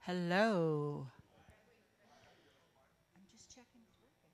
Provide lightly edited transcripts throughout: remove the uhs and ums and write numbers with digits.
Hello. I'm just checking it's working.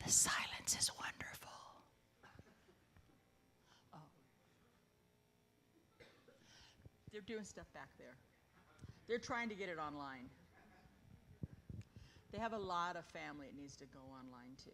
The silence is wonderful. Oh, they're doing stuff back there. They're trying to get it online. They have a lot of family it needs to go online too.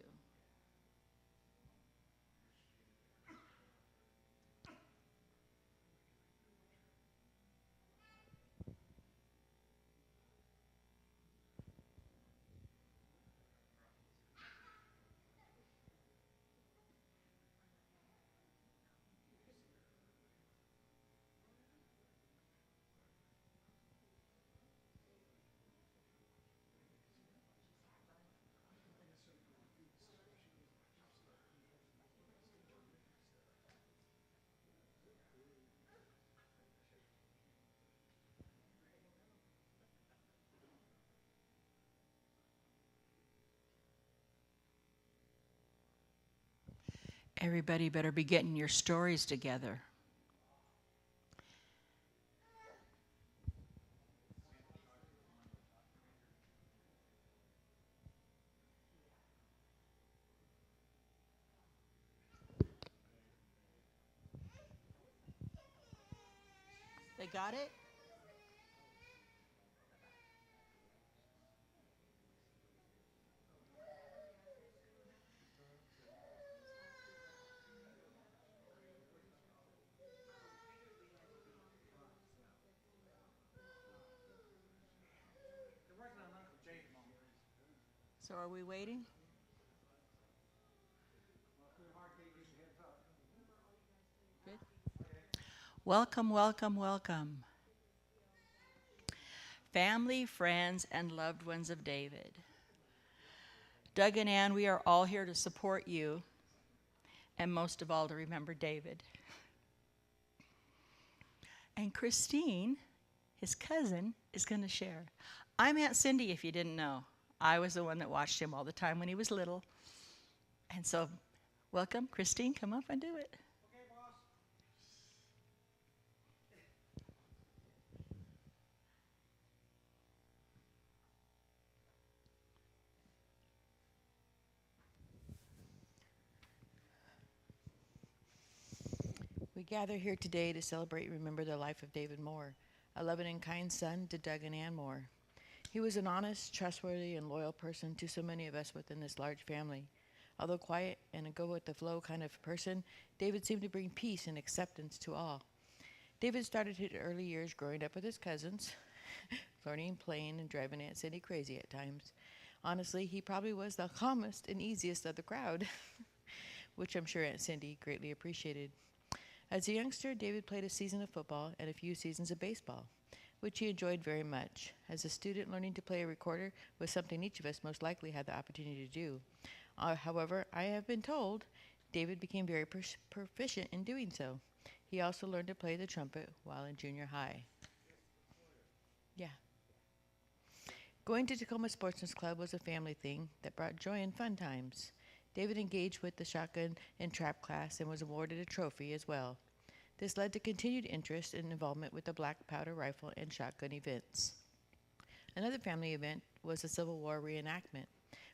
Everybody better be getting your stories together. They got it? So are we waiting? Good. Welcome, welcome, welcome. Family, friends, and loved ones of David. Doug and Ann, we are all here to support you, and most of all to remember David. And Christine, his cousin, is going to share. I'm Aunt Cindy, if you didn't know. I was the one that watched him all the time when he was little. And so, welcome, Christine, come up and do it. We gather here today to celebrate and remember the life of David Moore, a loving and kind son to Doug and Ann Moore. He was an honest, trustworthy, and loyal person to so many of us within this large family. Although quiet and a go with the flow kind of person, David seemed to bring peace and acceptance to all. David started his early years growing up with his cousins, learning, playing, and driving Aunt Cindy crazy at times. Honestly, he probably was the calmest and easiest of the crowd, which I'm sure Aunt Cindy greatly appreciated. As a youngster, David played a season of football and a few seasons of baseball. which he enjoyed very much. As a student, learning to play a recorder was something each of us most likely had the opportunity to do. However, I have been told David became very proficient in doing so. He also learned to play the trumpet while in junior high. Yeah. Going to Tacoma Sportsman's Club was a family thing that brought joy and fun times. David engaged with the shotgun and trap class and was awarded a trophy as well. This led to continued interest and involvement with the black powder rifle and shotgun events. Another family event was a Civil War reenactment,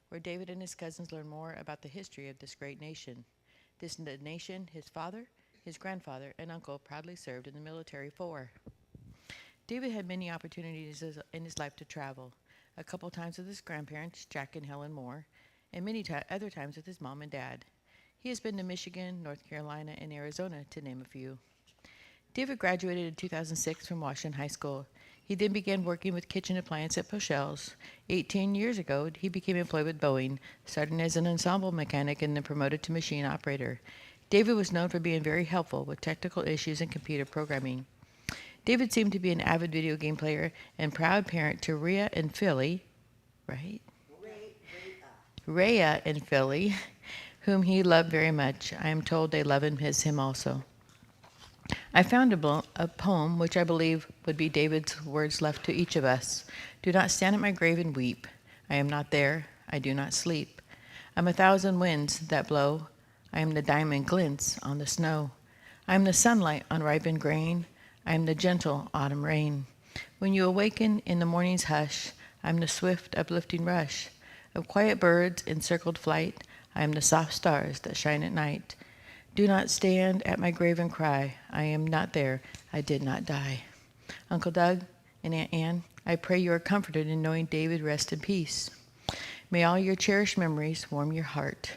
where David and his cousins learned more about the history of this great nation. This nation, his father, his grandfather, and uncle proudly served in the military for. David had many opportunities in his life to travel, a couple times with his grandparents, Jack and Helen Moore, and many other times with his mom and dad. He has been to Michigan, North Carolina, and Arizona, to name a few. David graduated in 2006 from Washington High School. He then began working with kitchen appliance at Pochel's. 18 years ago, he became employed with Boeing, starting as an ensemble mechanic and then promoted to machine operator. David was known for being very helpful with technical issues and computer programming. David seemed to be an avid video game player and proud parent to Rhea and Philly, right? Rhea and Philly, whom he loved very much. I am told they love him also. I found a poem which I believe would be David's words left to each of us. Do not stand at my grave and weep. I am not there. I do not sleep. I'm 1,000 winds that blow. I am the diamond glints on the snow. I am the sunlight on ripened grain. I am the gentle autumn rain. When you awaken in the morning's hush, I am the swift uplifting rush of quiet birds in circled flight. I am the soft stars that shine at night. Do not stand at my grave and cry. I am not there. I did not die. Uncle Doug and Aunt Ann, I pray you are comforted in knowing David rest in peace. May all your cherished memories warm your heart.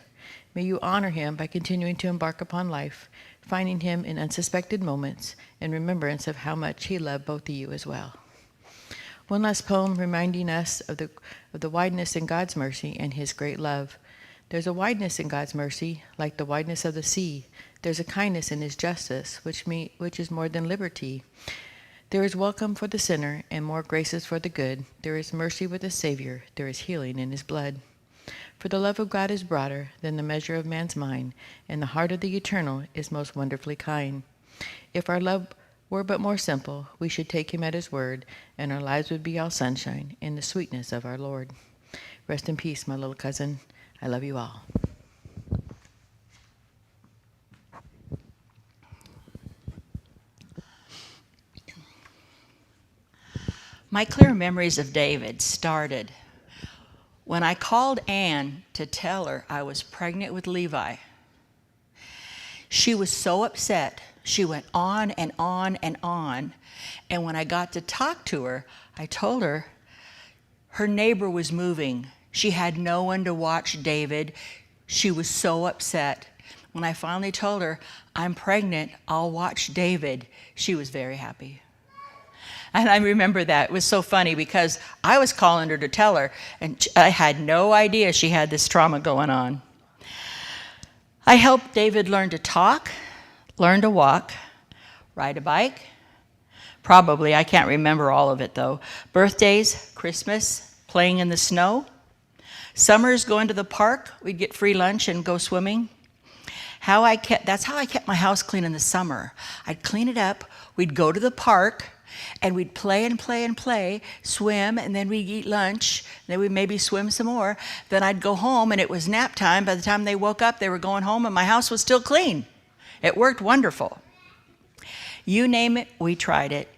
May you honor him by continuing to embark upon life, finding him in unsuspected moments in remembrance of how much he loved both of you as well. One last poem reminding us of the wideness in God's mercy and his great love. There's a wideness in God's mercy, like the wideness of the sea. There's a kindness in his justice, which is more than liberty. There is welcome for the sinner and more graces for the good. There is mercy with the Savior. There is healing in his blood. For the love of God is broader than the measure of man's mind, and the heart of the eternal is most wonderfully kind. If our love were but more simple, we should take him at his word, and our lives would be all sunshine in the sweetness of our Lord. Rest in peace, my little cousin. I love you all. My clear memories of David started when I called Ann to tell her I was pregnant with Levi. She was so upset. She went on and on and on. And when I got to talk to her, I told her her neighbor was moving. She had no one to watch David. She was so upset. When I finally told her, I'm pregnant, I'll watch David, she was very happy. And I remember that. It was so funny because I was calling her to tell her, and I had no idea she had this trauma going on. I helped David learn to talk, learn to walk, ride a bike. Probably, I can't remember all of it though. Birthdays, Christmas, playing in the snow. Summers, going to the park. We'd get free lunch and go swimming. That's how I kept my house clean in the summer. I'd clean it up. We'd go to the park. And we'd play and play and play, swim, and then we'd eat lunch. Then we'd maybe swim some more. Then I'd go home, and it was nap time. By the time they woke up, they were going home, and my house was still clean. It worked wonderful. You name it, we tried it.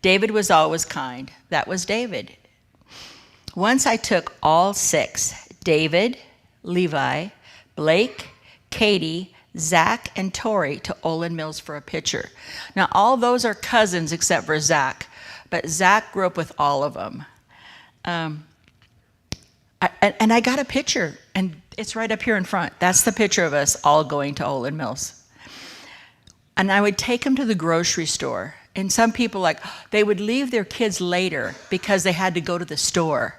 David was always kind. That was David. Once I took all 6, David, Levi, Blake, Katie, Zach, and Tori, to Olin Mills for a picture. Now, all those are cousins except for Zach, but Zach grew up with all of them. I got a picture, and it's right up here in front. That's the picture of us all going to Olin Mills. And I would take them to the grocery store. And some people, they would leave their kids later because they had to go to the store.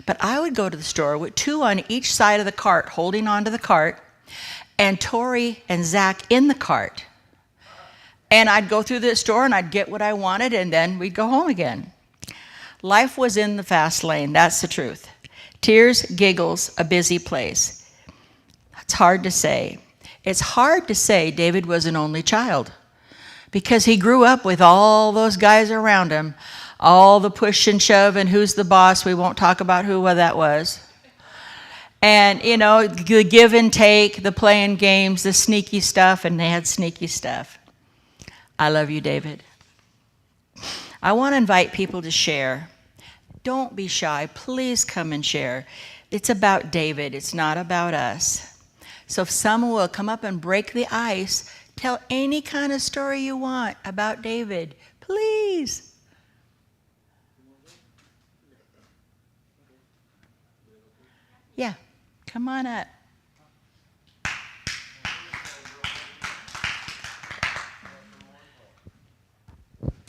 But I would go to the store with 2 on each side of the cart, holding onto the cart, and Tori and Zach in the cart. And I'd go through the store and I'd get what I wanted, and then we'd go home again. Life was in the fast lane, that's the truth. Tears, giggles, a busy place. It's hard to say. It's hard to say David was an only child because he grew up with all those guys around him, all the push and shove and who's the boss. We won't talk about who that was. And, you know, the give and take, the playing games, the sneaky stuff, and they had sneaky stuff. I love you, David. I want to invite people to share. Don't be shy. Please come and share. It's about David. It's not about us. So if someone will come up and break the ice, tell any kind of story you want about David. Please. Yeah, come on up.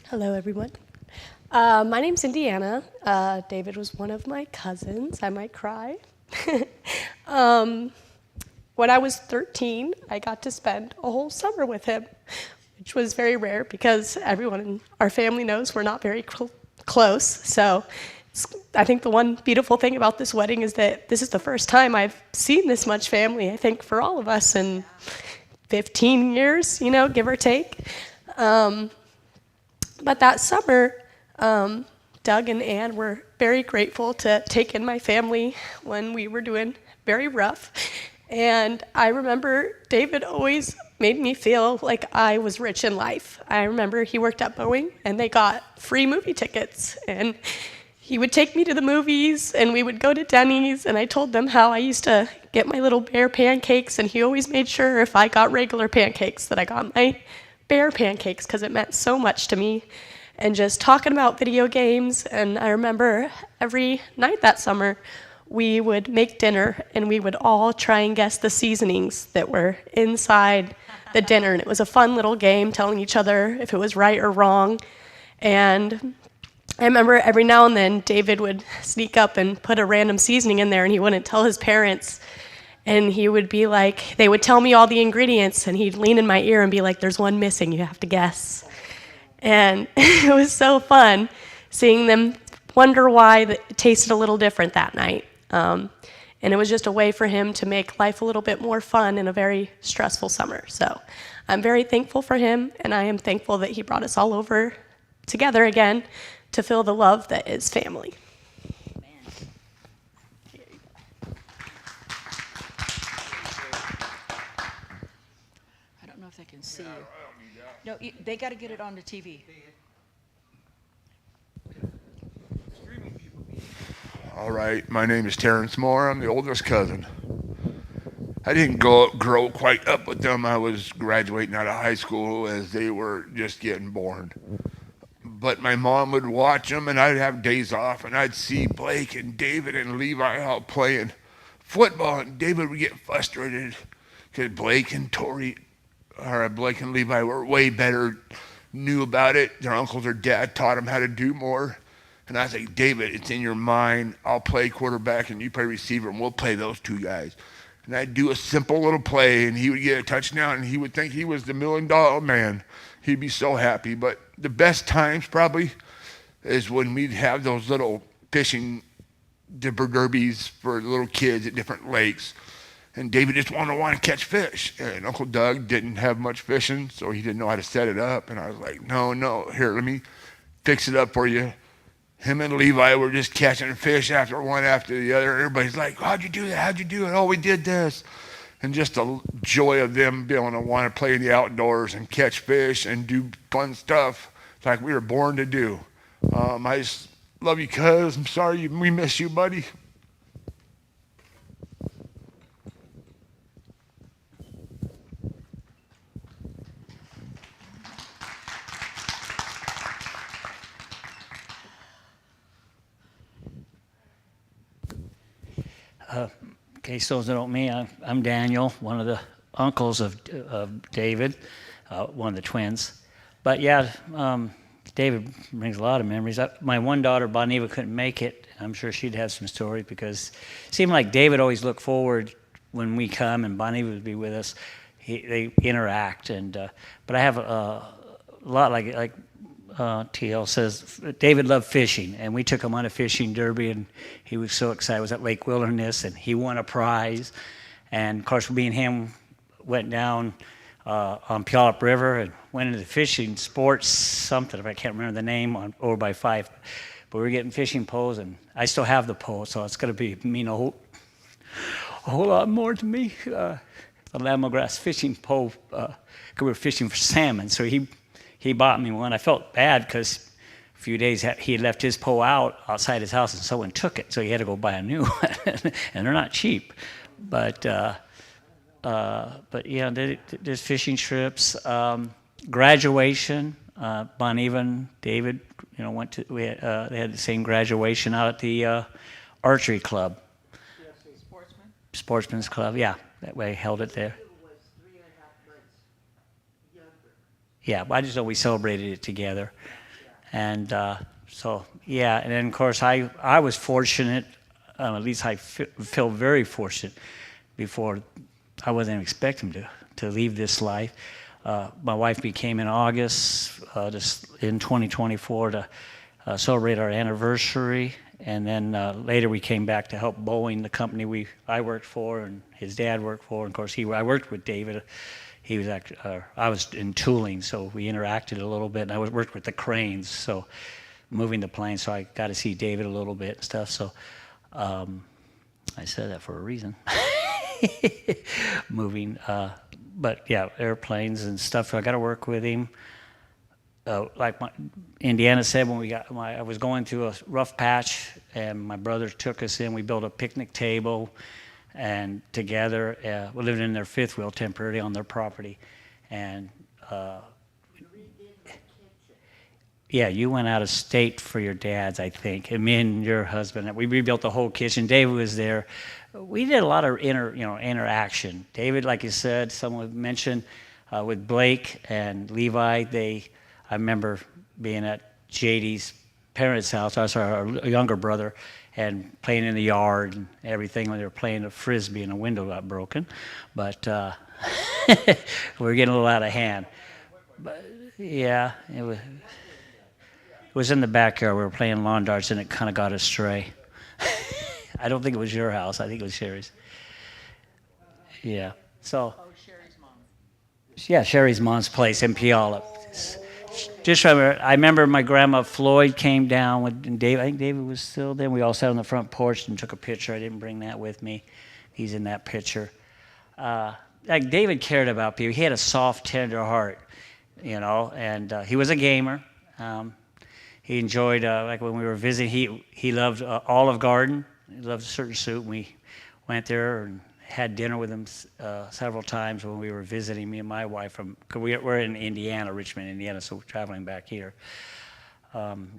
Hello, everyone. My name's Indiana. David was one of my cousins. I might cry. When I was 13, I got to spend a whole summer with him, which was very rare because everyone in our family knows we're not very close. So I think the one beautiful thing about this wedding is that this is the first time I've seen this much family, I think, for all of us in 15 years, you know, give or take. But that summer, Doug and Ann were very grateful to take in my family when we were doing very rough. And I remember David always made me feel like I was rich in life. I remember he worked at Boeing, and they got free movie tickets. And he would take me to the movies, and we would go to Denny's, and I told them how I used to get my little bear pancakes, and he always made sure if I got regular pancakes that I got my bear pancakes because it meant so much to me. And just talking about video games, and I remember every night that summer we would make dinner and we would all try and guess the seasonings that were inside the dinner, and it was a fun little game telling each other if it was right or wrong. And I remember every now and then David would sneak up and put a random seasoning in there, and he wouldn't tell his parents. And he would be like, they would tell me all the ingredients, and he'd lean in my ear and be like, there's one missing, you have to guess. And it was so fun seeing them wonder why it tasted a little different that night. And it was just a way for him to make life a little bit more fun in a very stressful summer. So I'm very thankful for him, and I am thankful that he brought us all over together again to feel the love that is family. If they can see you. No, they got to get it on the TV. All right, my name is Terrence Moore. I'm the oldest cousin. I didn't grow quite up with them. I was graduating out of high school as they were just getting born. But my mom would watch them, and I'd have days off, and I'd see Blake and David and Levi out playing football, and David would get frustrated because Blake and Levi were way better, knew about it. Their uncles or dad taught them how to do more. And I was like, David, it's in your mind. I'll play quarterback and you play receiver, and we'll play those two guys. And I'd do a simple little play, and he would get a touchdown, and he would think he was the $1 million man. He'd be so happy. But the best times probably is when we'd have those little fishing derbies for little kids at different lakes. And David just wanted to catch fish. And Uncle Doug didn't have much fishing, so he didn't know how to set it up. And I was like, no, here, let me fix it up for you. Him and Levi were just catching fish one after the other. Everybody's like, how'd you do that? How'd you do it? Oh, we did this. And just the joy of them being able to want to play in the outdoors and catch fish and do fun stuff. It's like we were born to do. I just love you, cuz. I'm sorry we miss you, buddy. Okay, so those that don't know me, I'm Daniel, one of the uncles of David, one of the twins. But yeah, David brings a lot of memories. My one daughter, Boniva, couldn't make it. I'm sure she'd have some stories because it seemed like David always looked forward when we come and Boniva would be with us. They interact. But I have lot like TL says, David loved fishing, and we took him on a fishing derby, and he was so excited. It was at Lake Wilderness, and he won a prize. And of course, me and him went down on Puyallup River and went into the fishing sports something, if I can't remember the name, on over by Fife. But we were getting fishing poles, and I still have the pole, so it's going to mean a whole lot more to me. The Lamogras fishing pole, because we were fishing for salmon, so he bought me one. I felt bad because a few days he had left his pole outside his house, and someone took it, so he had to go buy a new one, and they're not cheap. But yeah, there's fishing trips, graduation. Bon Even, David, went to. They had the same graduation out at the archery club. Sportsman's Club, yeah. That way, held it there. Yeah, I just know we celebrated it together, and so yeah. And then of course I was fortunate. At least I feel very fortunate. Before I wasn't expecting to leave this life. My wife became in August, just in 2024 to celebrate our anniversary, and then later we came back to help Boeing, the company I worked for, and his dad worked for. And of course, I worked with David. He was I was in tooling, so we interacted a little bit. And I worked with the cranes, so moving the plane. So I got to see David a little bit and stuff. So I said that for a reason. Moving, but yeah, airplanes and stuff. So I got to work with him. Like Indiana said, when I was going through a rough patch, and my brother took us in. We built a picnic table, and together we lived in their fifth wheel temporarily on their property. And yeah, you went out of state for your dad's, I think, and me and your husband. We rebuilt the whole kitchen. David was there. We did a lot of interaction. David, like you said, someone mentioned with Blake and Levi. I remember being at JD's parents' house. I was our younger brother, and playing in the yard and everything when they were playing a frisbee and a window got broken. But we were getting a little out of hand. But yeah, it was in the backyard. We were playing lawn darts, and it kind of got astray. I don't think it was your house. I think it was Sherry's. Yeah. So. Oh, Sherry's mom. Yeah, Sherry's mom's place in Puyallup. Just remember, I remember my grandma Floyd came down with David. I think David was still there. We all sat on the front porch and took a picture. I didn't bring that with me. He's in that picture. Like David cared about people. He had a soft, tender heart, and he was a gamer. He enjoyed, like when we were visiting, he loved Olive Garden. He loved a certain soup. We went there and had dinner with him several times when we were visiting, me and my wife. Cause we're in Indiana, Richmond, Indiana, so we're traveling back here.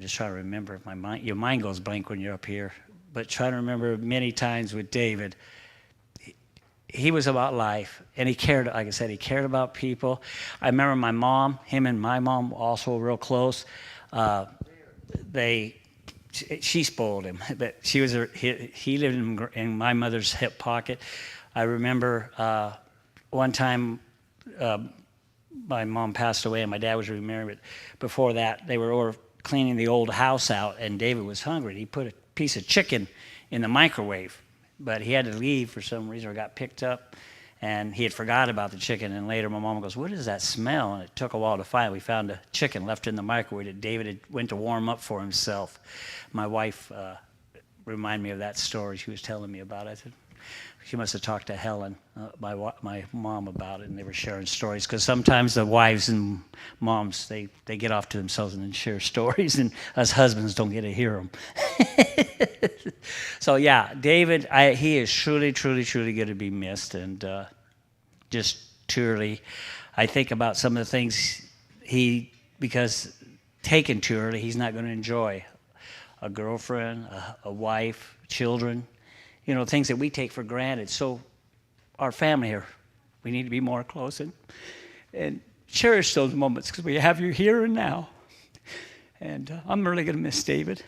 Just trying to remember. Your mind goes blank when you're up here. But trying to remember many times with David, he was about life, and he cared, like I said, he cared about people. I remember my mom, him and my mom also real close. She spoiled him, but he lived in my mother's hip pocket. I remember one time my mom passed away and my dad was remarried, but before that they were over cleaning the old house out, and David was hungry. He put a piece of chicken in the microwave, but he had to leave for some reason or got picked up, and he had forgot about the chicken. And later my mom goes, "What is that smell?" And it took a while to find. We found a chicken left in the microwave that David had went to warm up for himself. My wife reminded me of that story. She was telling me about it. She must have talked to Helen, my mom, about it, and they were sharing stories. Because sometimes the wives and moms, they get off to themselves and then share stories, and us husbands don't get to hear them. So yeah, David, he is truly, truly, truly going to be missed, and just truly, I think about some of the things because taken too early, he's not going to enjoy. A girlfriend, a wife, children, things that we take for granted. So our family here, we need to be more close and cherish those moments because we have you here and now. And I'm really going to miss David.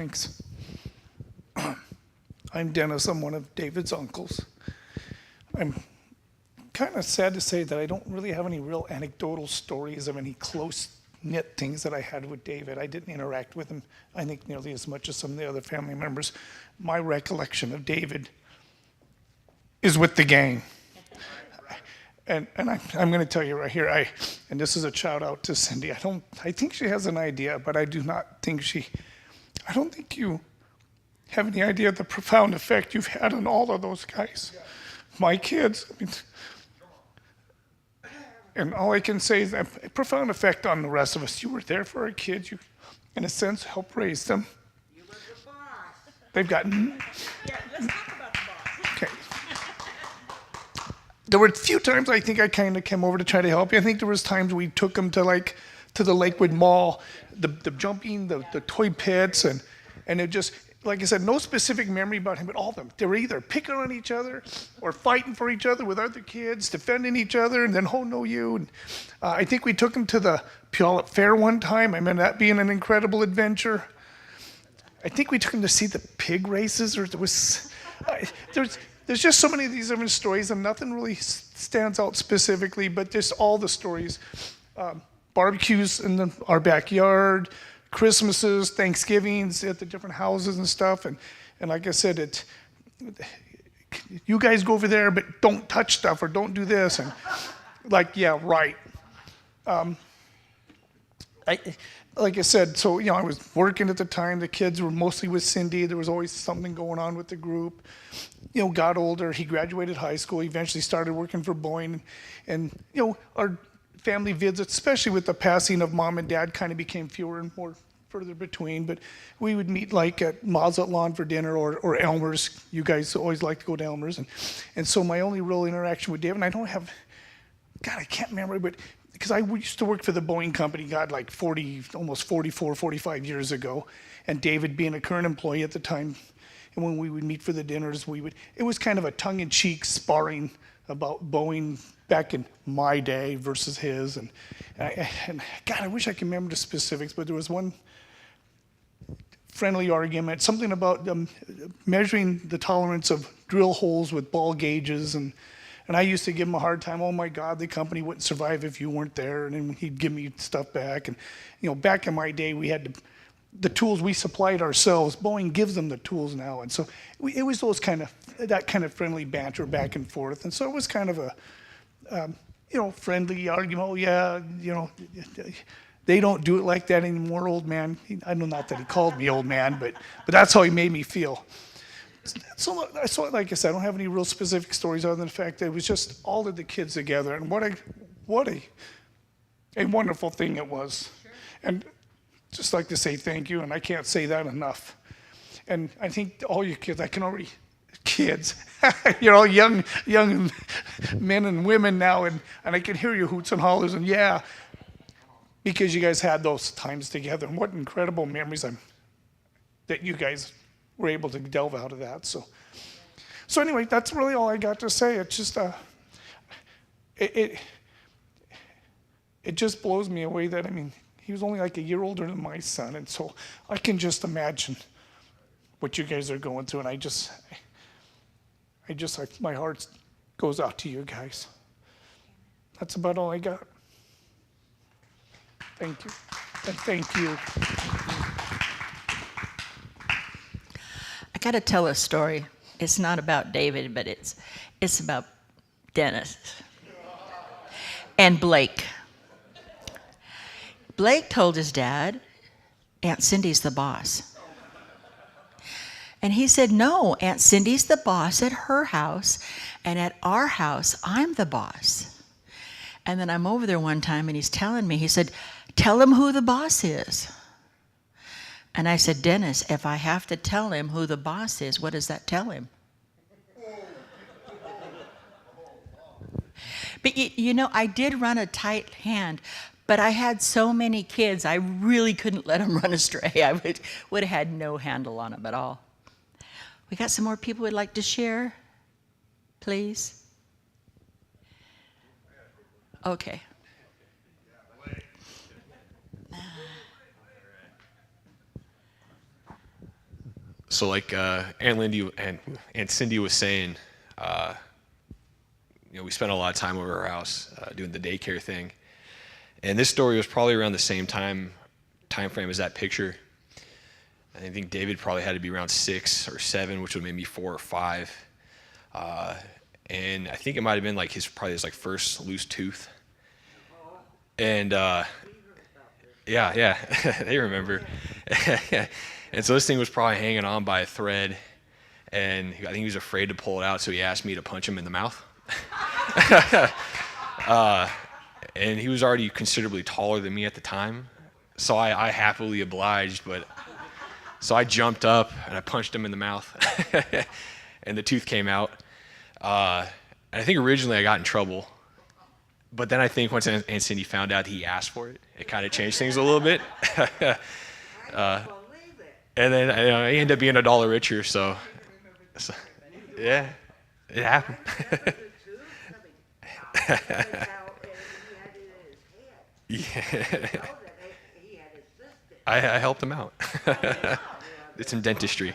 Thanks. I'm Dennis. I'm one of David's uncles. I'm kind of sad to say that I don't really have any real anecdotal stories of any close-knit things that I had with David. I didn't interact with him, I think, nearly as much as some of the other family members. My recollection of David is with the gang. And I'm going to tell you right here, and this is a shout out to Cindy. I think she has an idea, but I don't think you have any idea of the profound effect you've had on all of those guys. My kids, and all I can say is a profound effect on the rest of us. You were there for our kids. You, in a sense, helped raise them. You were the boss. They've gotten. Yeah, let's talk about the boss. Okay. There were a few times I think I kind of came over to try to help you. I think there was times we took them to the Lakewood Mall, the jumping, the toy pits, and it just, like I said, no specific memory about him, but all of them. They were either picking on each other or fighting for each other with other kids, defending each other, and then, oh, no, you. And I think we took him to the Puyallup Fair one time. I remember that being an incredible adventure. I think we took him to see the pig races, or there's just so many of these different stories, and nothing really stands out specifically, but just all the stories. Barbecues in our backyard, Christmases, Thanksgivings at the different houses and stuff. And like I said, you guys go over there, but don't touch stuff or don't do this. And yeah, right. Like I said, so, I was working at the time. The kids were mostly with Cindy. There was always something going on with the group. Got older. He graduated high school. He eventually started working for Boeing. And, our family visits, especially with the passing of mom and dad, kind of became fewer and more further between. But we would meet at Mazat Lawn for dinner or Elmer's. You guys always like to go to Elmer's. And so my only real interaction with David, and I don't have, God, I can't remember, but because I used to work for the Boeing company, almost 44, 45 years ago, and David being a current employee at the time, and when we would meet for the dinners, it was kind of a tongue-in-cheek sparring about Boeing back in my day versus his, and God, I wish I could remember the specifics, but there was one friendly argument, something about measuring the tolerance of drill holes with ball gauges, and I used to give him a hard time. Oh my God, the company wouldn't survive if you weren't there. And then he'd give me stuff back. And back in my day, we had the tools we supplied ourselves. Boeing gives them the tools now, and so it was that kind of friendly banter back and forth. And so it was kind of a friendly argument. Oh yeah, they don't do it like that anymore, old man. I know, not that he called me old man, but that's how he made me feel. So like I said, I don't have any real specific stories other than the fact that it was just all of the kids together, and what a wonderful thing it was. Sure. And just like to say thank you, and I can't say that enough. And I think all you kids, kids, you're all young men and women now, and I can hear your hoots and hollers, and yeah, because you guys had those times together, and what incredible memories that you guys were able to delve out of that. So anyway, that's really all I got to say. It's just it just blows me away that, he was only like a year older than my son, and so I can just imagine what you guys are going through, and I just my heart goes out to you guys. That's about all I got. Thank you. And thank you. I got to tell a story. It's not about David, but it's about Dennis and Blake. Blake told his dad, Aunt Cindy's the boss. And he said, no, Aunt Cindy's the boss at her house, and at our house, I'm the boss. And then I'm over there one time, and he's telling me, he said, tell him who the boss is. And I said, Dennis, if I have to tell him who the boss is, what does that tell him? But I did run a tight hand, but I had so many kids, I really couldn't let them run astray. I would have had no handle on them at all. We got some more people who'd like to share, please? Okay. So like Aunt Lindy and Aunt Cindy was saying, we spent a lot of time over our house doing the daycare thing. And this story was probably around the same time frame as that picture. I think David probably had to be around 6 or 7, which would maybe 4 or 5. And I think it might have been like his first loose tooth. And yeah, they remember. And so this thing was probably hanging on by a thread, and I think he was afraid to pull it out, so he asked me to punch him in the mouth. And he was already considerably taller than me at the time, so I happily obliged. But so I jumped up and I punched him in the mouth, and the tooth came out. And I think originally I got in trouble, but then I think once Aunt Cindy found out he asked for it, it kind of changed things a little bit. And then I ended up being $1 richer, so yeah, it happened. Yeah. I helped him out. Did some dentistry.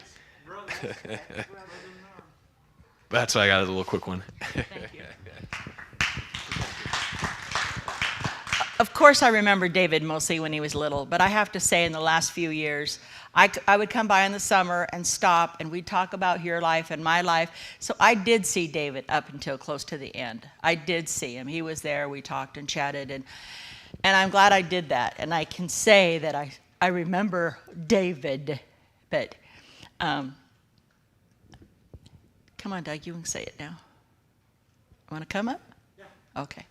That's why I got a little quick one. Of course, I remember David mostly when he was little, but I have to say in the last few years, I would come by in the summer and stop, and we'd talk about your life and my life. So I did see David up until close to the end. I did see him. He was there. We talked and chatted, and I'm glad I did that. And I can say that I remember David, but come on, Doug, you can say it now. Want to come up? Yeah. Okay.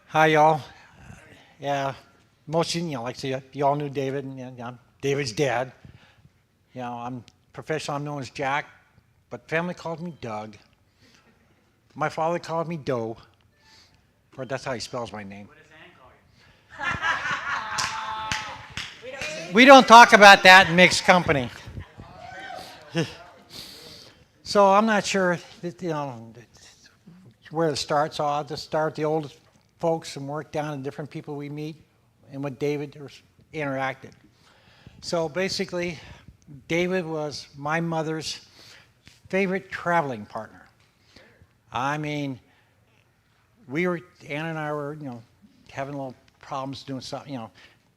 Hi, y'all. Yeah, most of you, like I say, you all knew David, and I'm David's dad. I'm professional. I'm known as Jack, but family called me Doug. My father called me Doe, or that's how he spells my name. What does Ann call you? We don't talk about that in mixed company. So I'm not sure, where to start. So I'll just start the oldest folks and work down to different people we meet and with David interacted. So basically, David was my mother's favorite traveling partner. I mean, Ann and I were, having little problems doing something,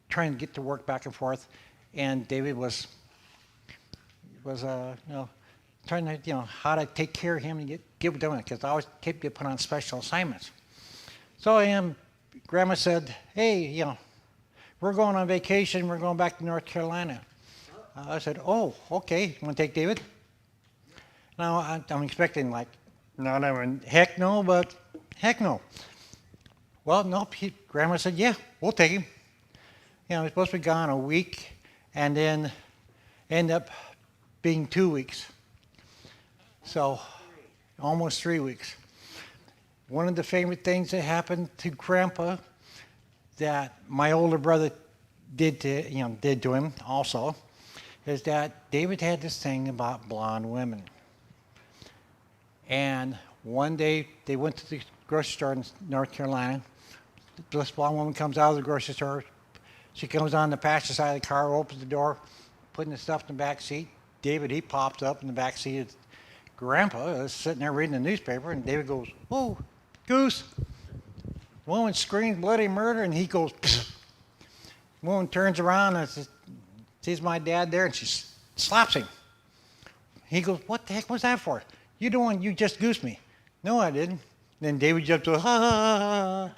trying to get to work back and forth, and David was trying to, how to take care of him and get doing it, because I always kept getting put on special assignments. So Grandma said, hey, we're going on vacation. We're going back to North Carolina. I said, oh, okay. You want to take David? Now, I'm expecting heck no, but heck no. Well, no, Grandma said, yeah, we'll take him. We're supposed to be gone a week and then end up being 2 weeks. So almost 3 weeks. One of the favorite things that happened to Grandpa that my older brother did to him also is that David had this thing about blonde women. And one day they went to the grocery store in North Carolina. This blonde woman comes out of the grocery store. She comes on the passenger side of the car, opens the door, putting the stuff in the back seat. David, he pops up in the back seat. Grandpa is sitting there reading the newspaper, and David goes, whoa, Goose. The woman screams bloody murder, and he goes, pfft. The woman turns around and sees my dad there, and she slaps him. He goes, what the heck was that for? You just goosed me. No, I didn't. Then David jumped to, ha, ha, ha, ha.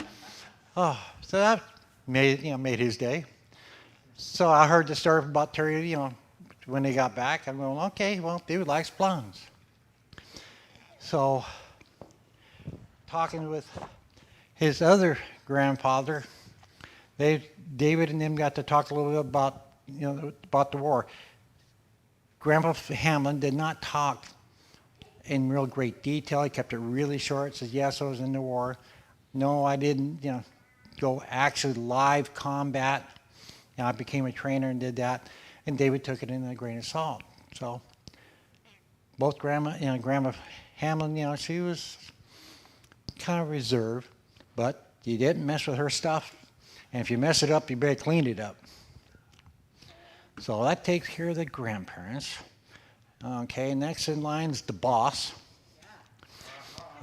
Oh, so that made his day. So I heard the story about Terry, when they got back. I'm going, okay, well, David likes blondes. So talking with his other grandfather, David and them got to talk a little bit about the war. Grandpa Hamlin did not talk in real great detail. He kept it really short. Says, yes, I was in the war. No, I didn't, go actually live combat. I became a trainer and did that. And David took it in a grain of salt. So both Grandma Hamlin, she was kind of reserved, but you didn't mess with her stuff. And if you mess it up, you better clean it up. So that takes care of the grandparents. Okay, next in line is the boss.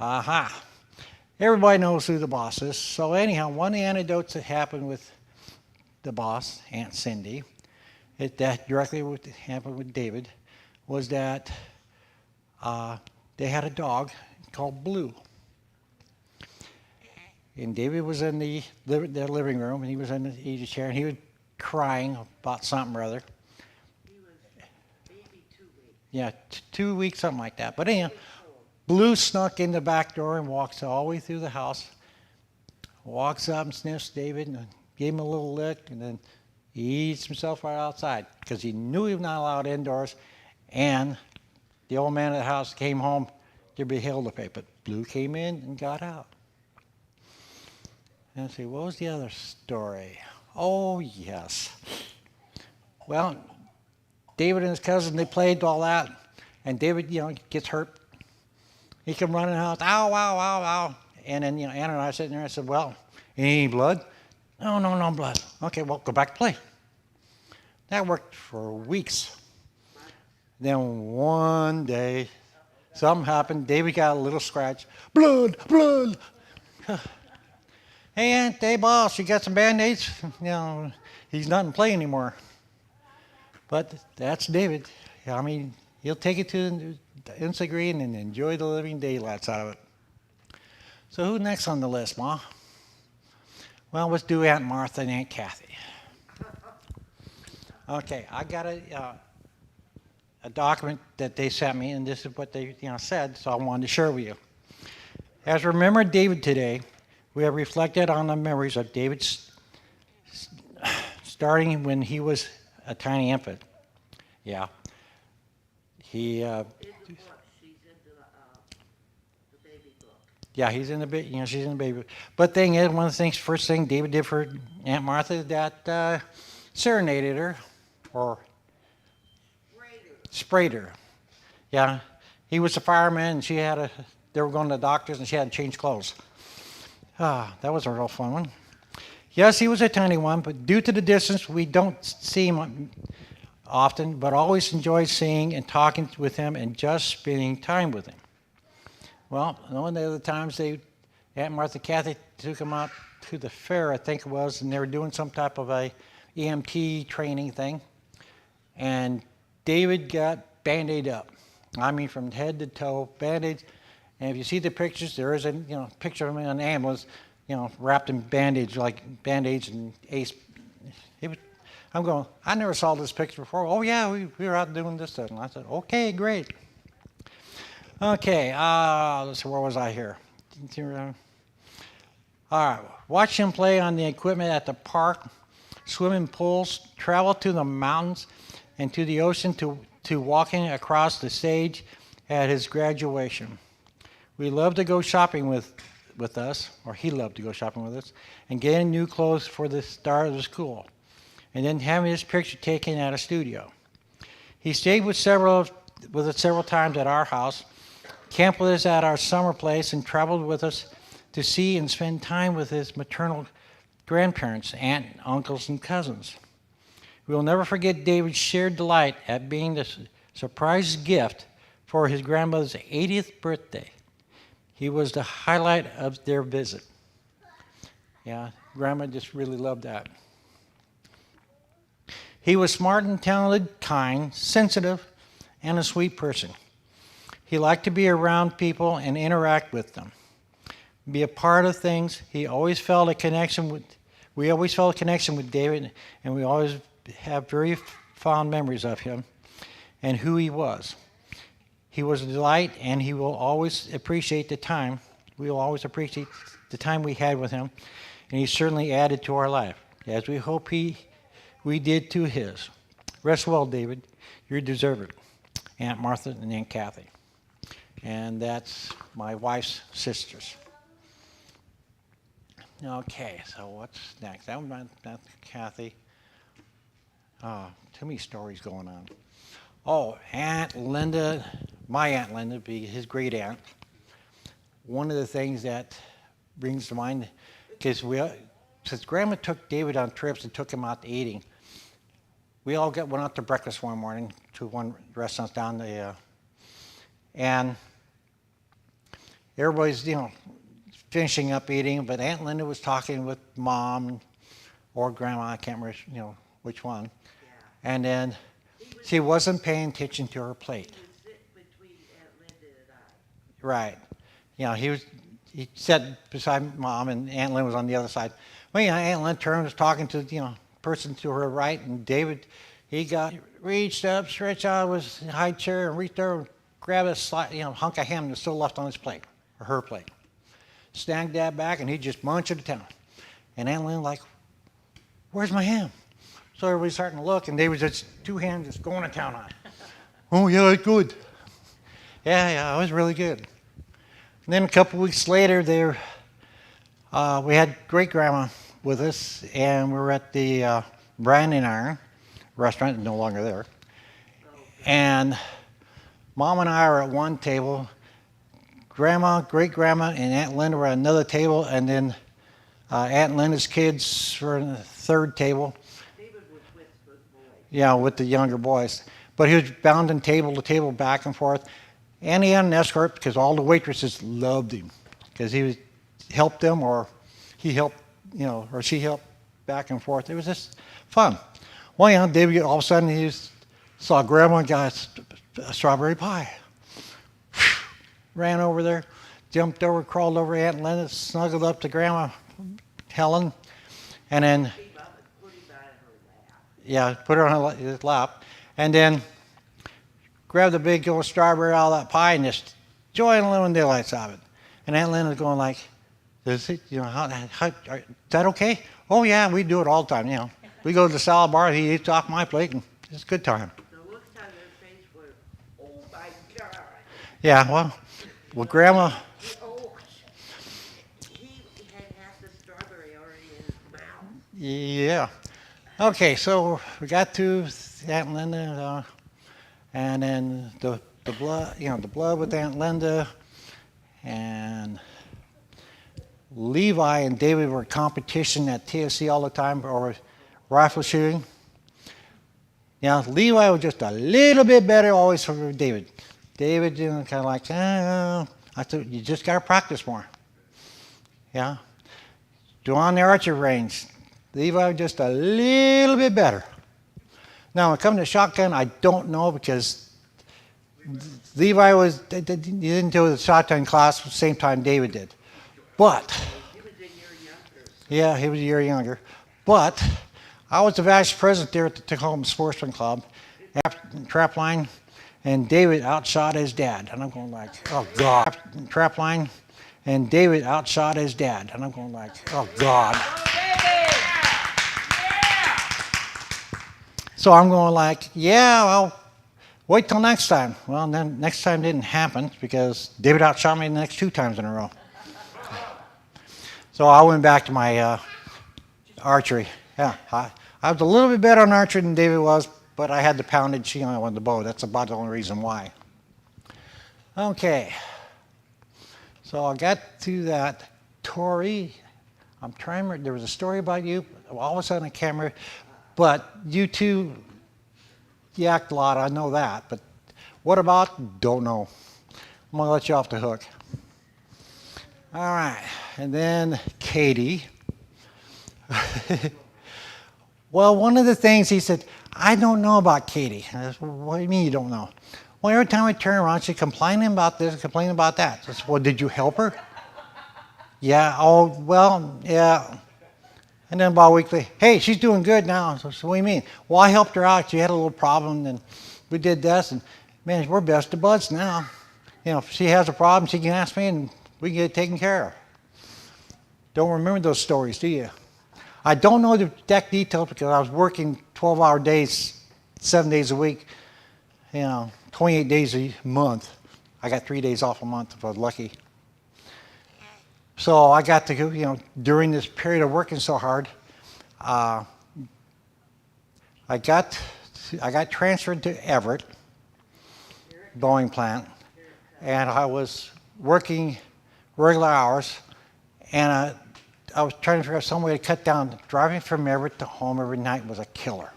Aha. Everybody knows who the boss is. So anyhow, one of the anecdotes that happened with the boss, Aunt Cindy, that directly happened with David, was that they had a dog called Blue. And David was in the living room, and he was in the easy chair, and he was crying about something or other. He was maybe 2 weeks. Yeah, 2 weeks, something like that. But anyhow, Blue snuck in the back door and walks all the way through the house, walks up and sniffs David, and gave him a little lick, and then he eats himself right outside because he knew he was not allowed indoors. And the old man of the house came home to be held to pay, but Blue came in and got out. And let's see, what was the other story? Oh, yes. Well, David and his cousin, they played all that, and David, gets hurt. He come running out, ow, ow, ow, ow. And then, Anna and I sitting there, I said, well, any blood? No blood. Okay, well, go back to play. That worked for weeks. Then one day, something happened. David got a little scratch. Blood. Hey, Aunt, hey, boss, you got some Band-Aids? He's not in play anymore. But that's David. I mean, he'll take it to the nth degree and enjoy the living daylights out of it. So who's next on the list, Ma? Well, let's do Aunt Martha and Aunt Kathy. Okay, I got a document that they sent me, and this is what they said, so I wanted to share with you. As we remember David today, we have reflected on the memories of David starting when he was a tiny infant. Yeah. He. Yeah, he's in the baby. She's in the baby. But thing is, one of the things, first thing David did for Aunt Martha, that serenaded her, or sprayed her. Yeah, he was a fireman, and they were going to the doctors, and she had to change clothes. That was a real fun one. Yes, he was a tiny one, but due to the distance, we don't see him often, but always enjoy seeing and talking with him and just spending time with him. Well, one of the other times Aunt Martha and Kathy took him out to the fair, I think it was, and they were doing some type of a EMT training thing. And David got Band-Aid up. I mean, from head to toe, Band-Aids. And if you see the pictures, there is a picture of him in an ambulance, wrapped in Band-Aids, like Band-Aids and ACE. I never saw this picture before. Oh, yeah, we were out doing this stuff. And I said, okay, great. Okay, let's see, where was I here? All right, watch him play on the equipment at the park, swim in pools, travel to the mountains and to the ocean, to walking across the stage at his graduation. We loved to go shopping with us, or he loved to go shopping with us, and getting new clothes for the start of the school, and then having his picture taken at a studio. He stayed with us several times at our house, camped with us at our summer place, and traveled with us to see and spend time with his maternal grandparents, aunt, uncles, and cousins. We will never forget David's shared delight at being the surprise gift for his grandmother's 80th birthday. He was the highlight of their visit. Yeah, Grandma just really loved that. He was smart and talented, kind, sensitive, and a sweet person. He liked to be around people and interact with them, be a part of things. We always felt a connection with David, and we always have very fond memories of him and who he was. He was a delight, and he will always appreciate the time. We will always appreciate the time we had with him, and he certainly added to our life, as we hope we did to his. Rest well, David. You deserve it. Aunt Martha and Aunt Kathy. And that's my wife's sisters. Okay, so what's next? That was Aunt Kathy. Too many stories going on. Oh, Aunt Linda, my Aunt Linda, be his great aunt. One of the things that brings to mind, because since Grandma took David on trips and took him out to eating, we all went out to breakfast one morning to one restaurant down the, and everybody's, finishing up eating, but Aunt Linda was talking with Mom or Grandma, I can't remember, which one. Yeah. And then she wasn't paying attention to her plate. He would sit between Aunt Linda and I. Right. He sat beside Mom, and Aunt Linda was on the other side. Well, Aunt Linda turned and was talking to, person to her right, and David, he reached up, stretched out of his high chair, and reached over and grabbed a hunk of ham that's still left on his plate, or her plate. Snagged that back, and he just munched it down. And Aunt Linda like, where's my ham? So everybody's starting to look, and David just 2 hands just going to town on it. Oh, yeah, that's good. Yeah, it was really good. And then a couple weeks later, we had great-grandma with us, and we were at the Brandon Iron restaurant, no longer there. And Mom and I are at one table. Grandma, great-grandma, and Aunt Linda were at another table, and then Aunt Linda's kids were on the third table. David was with the boys. Yeah, with the younger boys. But he was bounding table to table back and forth. And he had an escort because all the waitresses loved him because he helped them, or he helped, or she helped back and forth. It was just fun. Well, David, all of a sudden, he saw Grandma got a strawberry pie. Ran over there, jumped over, crawled over Aunt Linda, snuggled up to Grandma Helen, and then put her on his lap, and then grabbed a big old strawberry out of that pie and just enjoying the living daylights of it. And Aunt Linda's going like, is that okay? Oh yeah, we do it all the time. We go to the salad bar, he eats off my plate, and it's a good time. The looks on their face were, oh my God. Yeah, well, Grandma. He had half the strawberry already in his mouth. Yeah. Okay, so we got to Aunt Linda, and then the blood, the blood with Aunt Linda, and Levi and David were in competition at TSC all the time over rifle shooting. Levi was just a little bit better always for David. David, kind of like, I thought you just got to practice more. Yeah. Do on the archery range. Levi was just a little bit better. Now, when it comes to shotgun, I don't know because Levi he didn't do the shotgun class at the same time David did. But, he was a year younger. Yeah, he was a year younger. But I was the vice president there at the Tacoma Sportsman Club, trap line, and David outshot his dad. And I'm going like, oh, God. Trap line, and David outshot his dad. And I'm going like, oh, God. So I'm going like, yeah, well, wait till next time. Well, then next time didn't happen because David outshot me the next 2 times in a row. So I went back to my archery. Yeah, I was a little bit better on archery than David was, but I had the poundage, on the bow. That's about the only reason why. Okay. So I got to that. Tori, I'm trying to remember, there was a story about you. All of a sudden I can't remember. But you two, you act a lot, I know that. But what about? Don't know. I'm going to let you off the hook. All right. And then Katie. Well, one of the things he said, I don't know about Katie. I said, what do you mean you don't know? Well, every time I turn around, she's complaining about this, complaining about that. I said, well, did you help her? Yeah, oh, well, yeah. And then about a week later, hey, she's doing good now. So what do you mean? Well, I helped her out. She had a little problem, and we did this, and man, we're best of buds now. If she has a problem, she can ask me, and we can get it taken care of. Don't remember those stories, do you? I don't know the exact details because I was working 12-hour days, 7 days a week, 28 days a month. I got 3 days off a month if I was lucky. So I got to go, during this period of working so hard, I got transferred to Everett, Boeing plant, and I was working regular hours, and I was trying to figure out some way to cut down. Driving from Everett to home every night was a killer.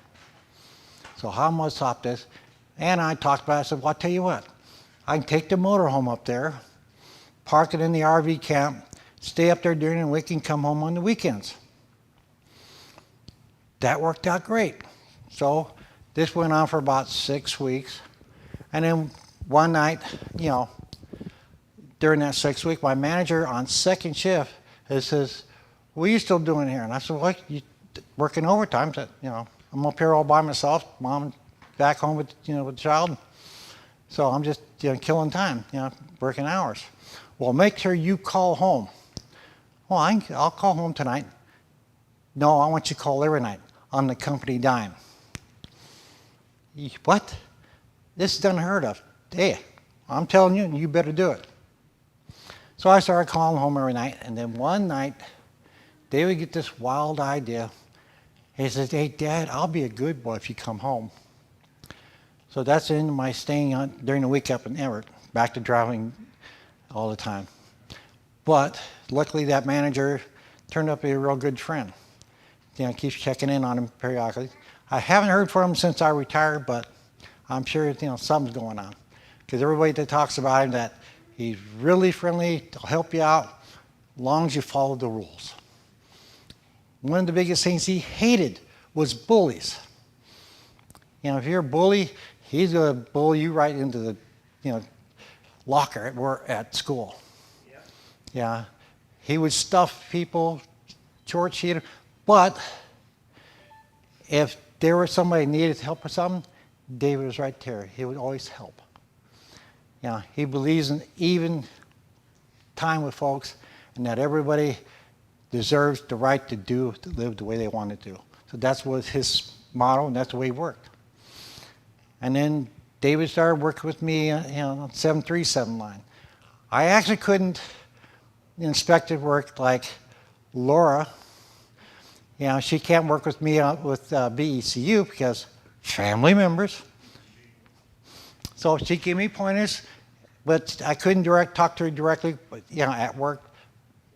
So how am I going to stop this? And I talked about it. I said, well, I'll tell you what. I can take the motorhome up there, park it in the RV camp, stay up there during the week, and come home on the weekends. That worked out great. So this went on for about 6 weeks. And then one night, you know, during that 6 week, my manager on second shift says, what are you still doing here? And I said, well, you working overtime. I said, you know, I'm up here all by myself. Mom back home with, you know, with the child. So I'm just, you know, killing time, you know, working hours. Well, make sure you call home. Well, I'll call home tonight. No, I want you to call every night on the company dime. What? This is unheard of. Hey, I'm telling you, you better do it. So I started calling home every night, and then one night, they would get this wild idea. He says, hey, Dad, I'll be a good boy if you come home. So that's the end of my staying on during the week up in Everett, back to driving all the time. But luckily that manager turned out to be a real good friend. You know, keeps checking in on him periodically. I haven't heard from him since I retired, but I'm sure, you know, something's going on. Because everybody that talks about him, that he's really friendly, he'll help you out, as long as you follow the rules. One of the biggest things he hated was bullies. You know, if you're a bully, he's going to bully you right into the, you know, locker at school. Yep. Yeah, he would stuff people, short sheet them. But if there was somebody who needed help or something, David was right there. He would always help. Yeah, he believes in even time with folks, and that everybody deserves the right to live the way they want to do. So that's what his motto, and that's the way he worked. And then David started working with me, you know, on 737 line. I actually couldn't inspect his work like Laura. You know, she can't work with me with BECU because family members. So she gave me pointers, but I couldn't talk to her directly, you know, at work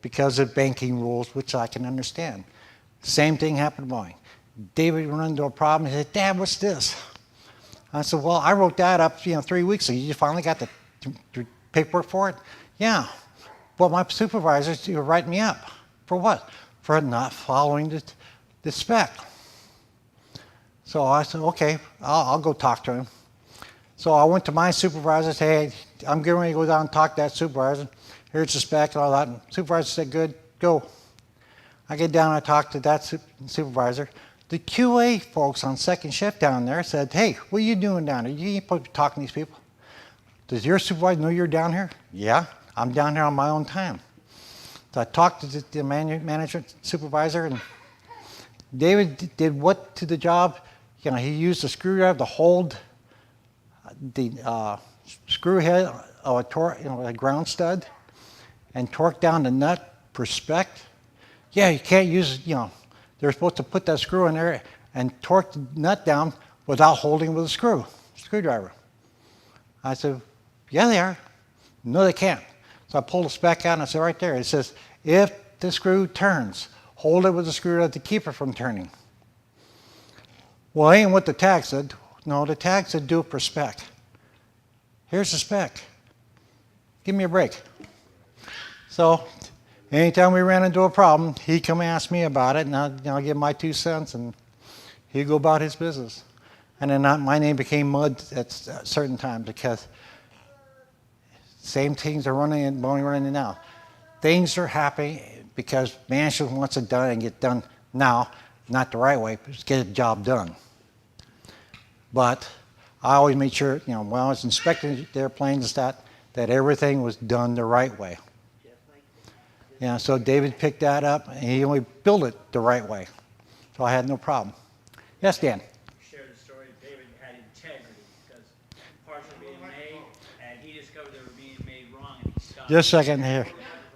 because of banking rules, which I can understand. Same thing happened to mine. David run into a problem. He said, Dad, what's this? I said, well, I wrote that up, you know, 3 weeks ago. You finally got the paperwork for it? Yeah. Well, my supervisors write me up. For what? For not following the spec. So I said, okay, I'll go talk to him. So I went to my supervisor, said, hey, I'm getting ready to go down and talk to that supervisor. Here's the spec and all that. And the supervisor said, good, go. I get down and I talk to that supervisor. The QA folks on second shift down there said, hey, what are you doing down there? You ain't supposed to be talking to these people. Does your supervisor know you're down here? Yeah, I'm down here on my own time. So I talked to the management supervisor, and David did what to the job? You know, he used a screwdriver to hold the screw head of a ground stud and torque down the nut per spec. Yeah, you can't use, you know, they're supposed to put that screw in there and torque the nut down without holding with a screwdriver. I said, yeah, they are. No, they can't. So I pulled the spec out and I said, right there, it says, if the screw turns, hold it with a screwdriver to keep it from turning. Well, that ain't what the tag said. No, the tag said do it per spec. Here's the spec. Give me a break. So anytime we ran into a problem, he'd come ask me about it, and I'll give my 2 cents, and he'd go about his business. And then my name became Mud at certain times because same things are running and only running now. Things are happening because management wants it done and get done now, not the right way, but just get the job done. But I always made sure, you know, when I was inspecting the airplanes and that everything was done the right way. Yeah, so David picked that up, and he only built it the right way. So I had no problem. Yes, Dan? Shared the story David had integrity because parts were being made, and he discovered they were being made wrong, and he stopped. Just a second here.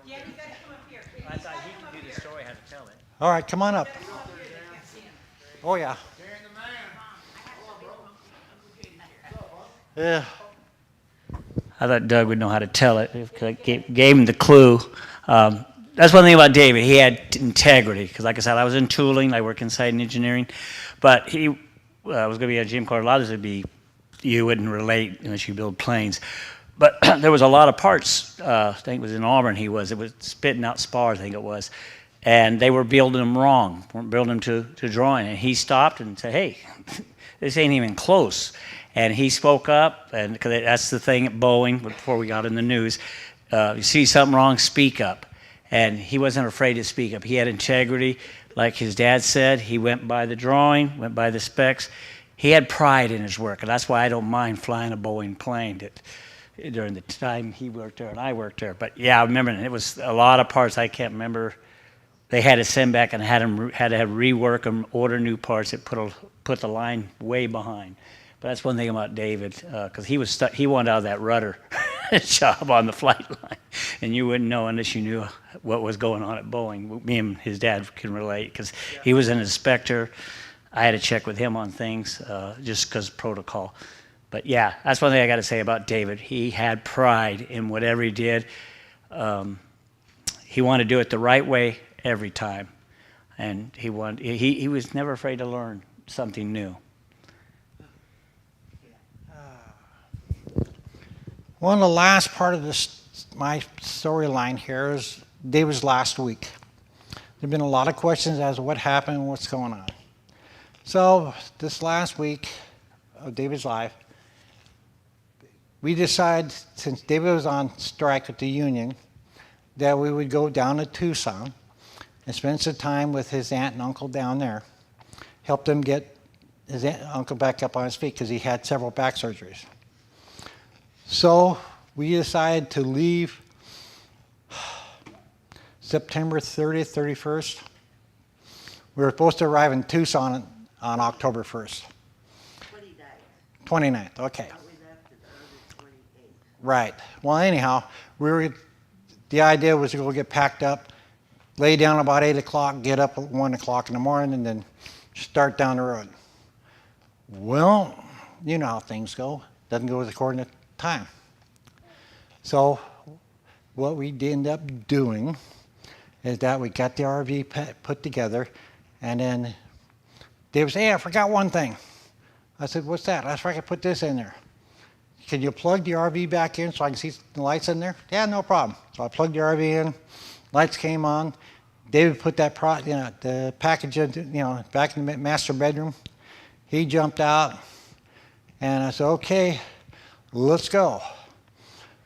Yeah, you gotta come up here. I thought he could do the story, how to tell it. All right, come on up. Oh, yeah. Yeah. I thought Doug would know how to tell it. If I gave him the clue. that's one thing about David. He had integrity, because like I said, I was in tooling, I work inside in engineering, but he was going to be at Jim Carter. A lot of this would be, you wouldn't relate unless you build planes. But there was a lot of parts, I think it was in Auburn it was spitting out spars, I think it was. And they were building them wrong, weren't building them to drawing. And he stopped and said, hey, this ain't even close. And he spoke up, and because that's the thing at Boeing, before we got in the news, you see something wrong, speak up. And he wasn't afraid to speak up. He had integrity. Like his dad said, he went by the drawing, went by the specs. He had pride in his work, and that's why I don't mind flying a Boeing plane during the time he worked there and I worked there. But yeah, I remember it was a lot of parts I can't remember. They had to send back and had to have rework them, order new parts that put the line way behind. But that's one thing about David, because he was stuck. He wanted out of that rudder job on the flight line, and you wouldn't know unless you knew what was going on at Boeing. Me and his dad can relate, because he was an inspector. I had to check with him on things just because protocol. But yeah, that's one thing I got to say about David. He had pride in whatever he did. He wanted to do it the right way every time, and he was never afraid to learn something new. One of the last part of my storyline here is David's last week. There've been a lot of questions as to what happened and what's going on. So this last week of David's life, we decided, since David was on strike with the union, that we would go down to Tucson and spend some time with his aunt and uncle down there, help them get his uncle back up on his feet because he had several back surgeries. So we decided to leave September 30th, 31st. We were supposed to arrive in Tucson on October 1st. 29th, okay. Right. Well, anyhow, the idea was to go get packed up, lay down about 8 o'clock, get up at 1 o'clock in the morning, and then start down the road. Well, you know how things go. Doesn't go according to time. So what we ended up doing is that we got the RV put together, and then David said, hey, I forgot one thing. I said, what's that? I forgot to put this in there. Can you plug the RV back in so I can see the lights in there? Yeah, no problem. So I plugged the RV in, lights came on. David put that the package back in the master bedroom. He jumped out, and I said, okay, let's go.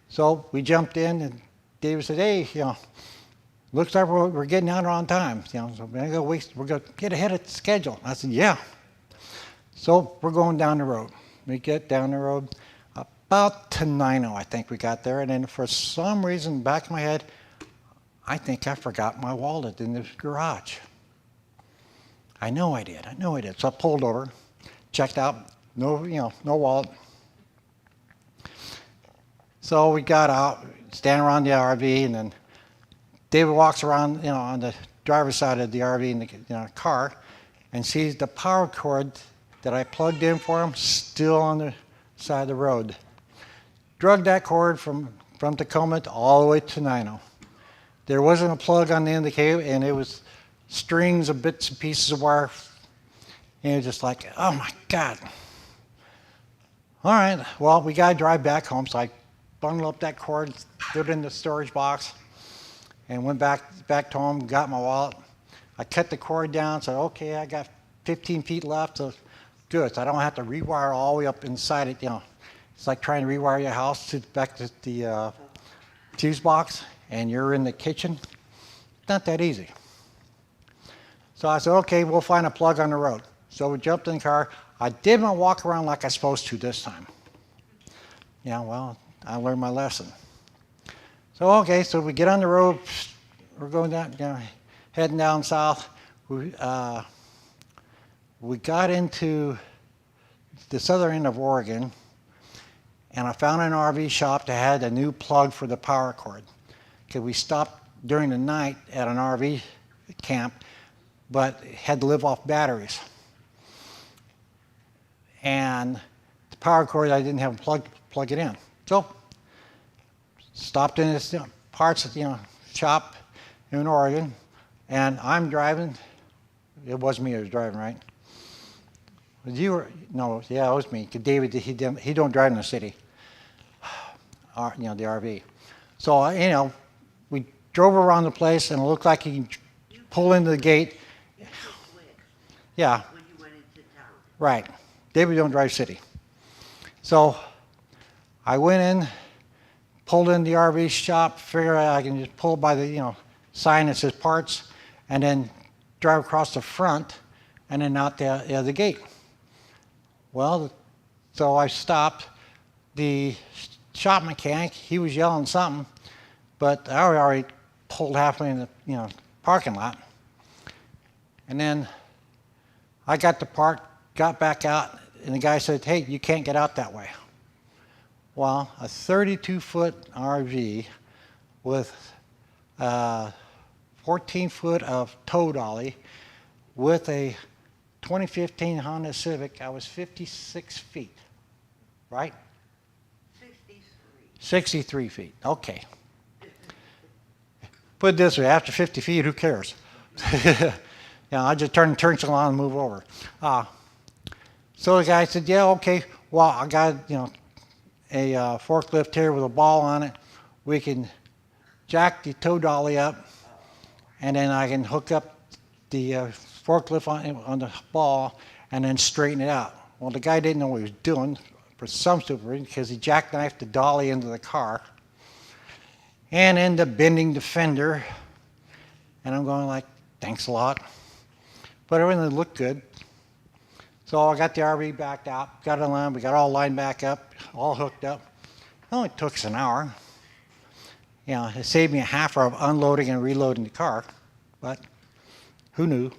So we jumped in, and David said, hey, looks like we're getting out on time. So we're going to get ahead of the schedule. I said, yeah. So we're going down the road. We get down the road about Tenino, I think we got there. And then for some reason, back in my head, I think I forgot my wallet in the garage. I know I did. So I pulled over, checked out, no wallet. So we got out, stand around the RV, and then David walks around, on the driver's side of the RV in the car, and sees the power cord that I plugged in for him still on the side of the road. Drug that cord from Tacoma all the way to Tenino. There wasn't a plug on the end of the cable, and it was strings of bits and pieces of wire. And it was just like, oh my God. All right, well, we got to drive back home, so I bundled up that cord, threw it in the storage box, and went back to home, got my wallet. I cut the cord down, said, okay, I got 15 feet left, so good. So I don't have to rewire all the way up inside it, It's like trying to rewire your house back to the fuse box, and you're in the kitchen. It's not that easy. So I said, okay, we'll find a plug on the road. So we jumped in the car. I did my walk around like I was supposed to this time. Well, I learned my lesson. So, okay, so we get on the road. We're going down, heading down south. We got into the southern end of Oregon, and I found an RV shop that had a new plug for the power cord. Okay, we stopped during the night at an RV camp, but had to live off batteries. And the power cord, I didn't have a plug to plug it in. So stopped in this parts shop, in Oregon, and I'm driving. It was me who was driving, right? You were no, yeah, it was me. 'Cause David, he don't drive in the city. The RV. So we drove around the place, and it looked like he could pull into the gate. Yeah. When you went into town. Right. David don't drive city. So I went in, pulled in the RV shop, figured out I can just pull by the sign that says parts, and then drive across the front, and then out the gate. Well, so I stopped. The shop mechanic, he was yelling something, but I already pulled halfway in the parking lot, and then I got to park, got back out, and the guy said, "Hey, you can't get out that way." Well, a 32-foot RV with 14-foot of tow dolly with a 2015 Honda Civic, I was 56 feet, right? 63 feet, okay. Put it this way, after 50 feet, who cares? I just turn the on and move over. So the guy said, "Yeah, okay, well, I got a forklift here with a ball on it. We can jack the tow dolly up, and then I can hook up the forklift on the ball and then straighten it out." Well, the guy didn't know what he was doing for some stupid reason, because he jackknifed the dolly into the car and ended up bending the fender. And I'm going like, "Thanks a lot." But everything looked good. So I got the RV backed out, got it on line, we got all lined back up, all hooked up. It only took us an hour. It saved me a half hour of unloading and reloading the car, but who knew?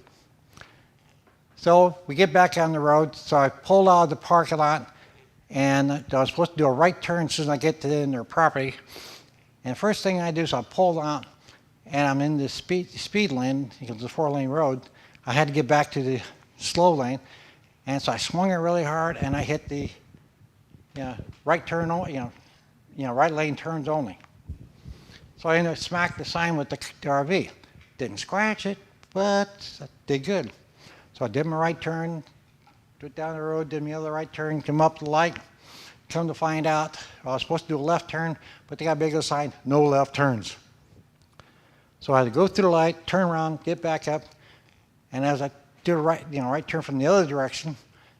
So we get back on the road, so I pulled out of the parking lot, and I was supposed to do a right turn as soon as I get to their property. And the first thing I do is I pull out, and I'm in the speed lane, because it's a 4-lane road. I had to get back to the slow lane, and so I swung it really hard, and I hit the right turn, right lane turns only. So I ended up smacking the sign with the RV. Didn't scratch it, but I did good. So I did my right turn, went down the road, did my other right turn, come up the light. Come to find out, I was supposed to do a left turn, but they got a big old sign, "No left turns." So I had to go through the light, turn around, get back up, and as I did a right turn from the other direction,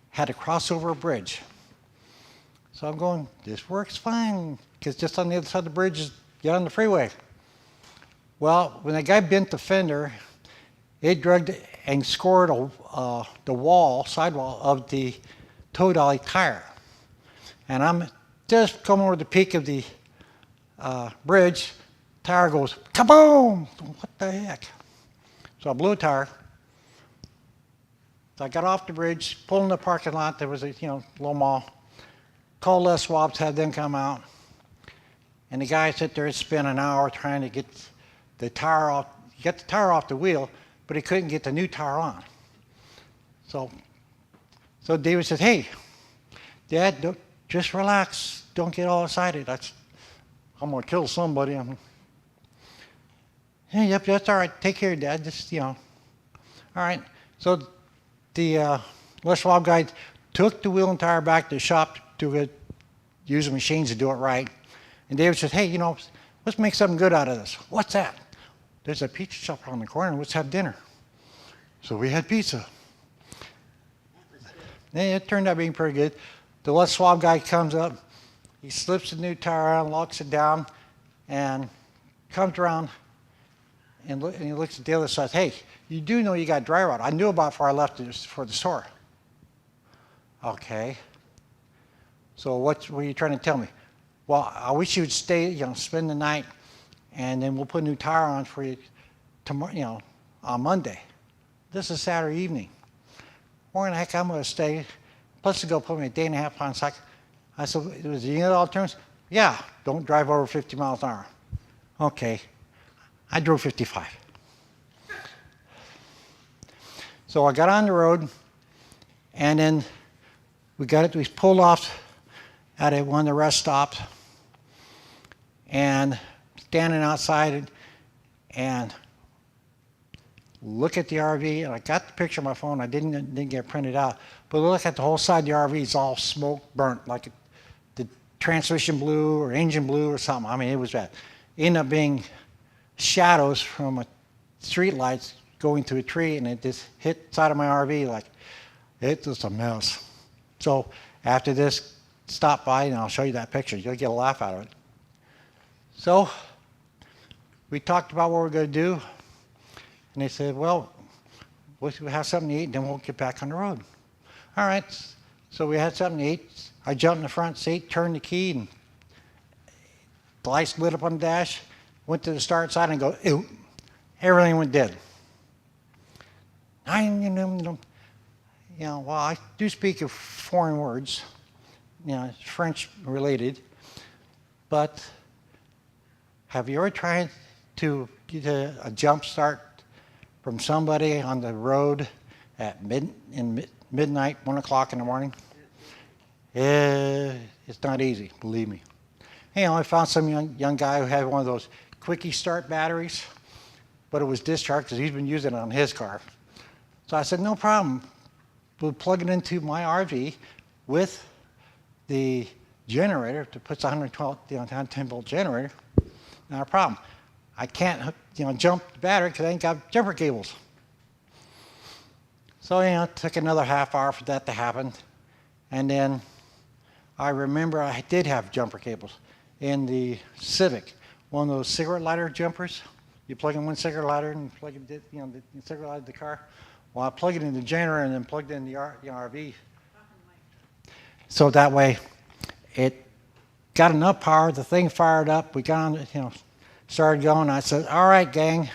had to cross over a bridge. So I'm going, this works fine, because just on the other side of the bridge is get on the freeway. Well, when the guy bent the fender, it dragged and scored the sidewall of the tow dolly tire. And I'm just coming over the peak of the bridge, tire goes kaboom! What the heck? So I blew a tire. So I got off the bridge, pulled in the parking lot. There was a little mall. Called Les Schwab's, had them come out. And the guy sat there and spent an hour trying to get the tire off. He got the tire off the wheel, but he couldn't get the new tire on. So David said, "Hey, Dad, just relax. Don't get all excited. I'm going to kill somebody." "Hey, yep, that's all right. Take care, Dad. Just, All right. So the Les Schwab guy took the wheel and tire back to the shop to use the machines to do it right. And David said, "Hey, let's make something good out of this." "What's that?" "There's a pizza shop around the corner. Let's have dinner." So we had pizza. And it turned out being pretty good. The Les Schwab guy comes up. He slips the new tire on, locks it down, and comes around and he looks at the other side. "Hey, you do know you got dry rot. I knew about it before I left for the store." "Okay. So what were you trying to tell me?" "Well, I wish you would stay, spend the night, and then we'll put a new tire on for you tomorrow, on Monday." This is Saturday evening. "Why the heck I'm going to stay? Plus, to go put me a day and a half on cycle." I said, "Was the unit all turns?" "Yeah, don't drive over 50 miles an hour." "Okay." I drove 55. So I got on the road, and then we pulled off at one of the rest stops, and standing outside, and look at the RV, and I got the picture on my phone. I didn't get it printed out, but look at the whole side of the RV. It's all smoke burnt, like the transmission blew or engine blew or something. I mean, it was bad. Ended up being shadows from a street lights going to a tree, and it just hit the side of my RV like it was a mess. So after this, stop by and I'll show you that picture. You'll get a laugh out of it. So we talked about what we're going to do, and they said, well, we'll have something to eat, and then we'll get back on the road. All right, so we had something to eat. I jumped in the front seat, turned the key, and the lights lit up on the dash, went to the start sign and go, ew, everything went dead. Well, I do speak of foreign words, French related, but have you ever tried to get a jump start from somebody on the road at midnight, 1 o'clock in the morning? It's not easy, believe me. I found some young guy who had one of those quickie start batteries, but it was discharged because he's been using it on his car. So I said, no problem. We'll plug it into my RV with the generator to put the 110 volt generator. Not a problem. I can't jump the battery because I ain't got jumper cables. So it took another half hour for that to happen. And then I remember I did have jumper cables in the Civic, one of those cigarette lighter jumpers. You plug in one cigarette lighter and plug it, the cigarette lighter in the car. Well, I plugged it in the generator and then plugged it in the RV. So that way, it got enough power. The thing fired up. We got on, started going. I said, "All right, gang,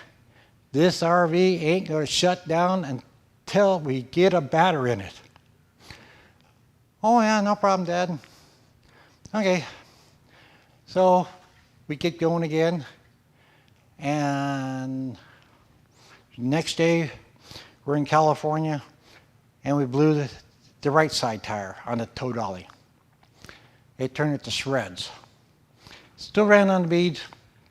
this RV ain't going to shut down until we get a battery in it." "Oh yeah, no problem, Dad." Okay. So we get going again, and next day we're in California, and we blew the right side tire on the tow dolly. It turned it to shreds. Still ran on the beads,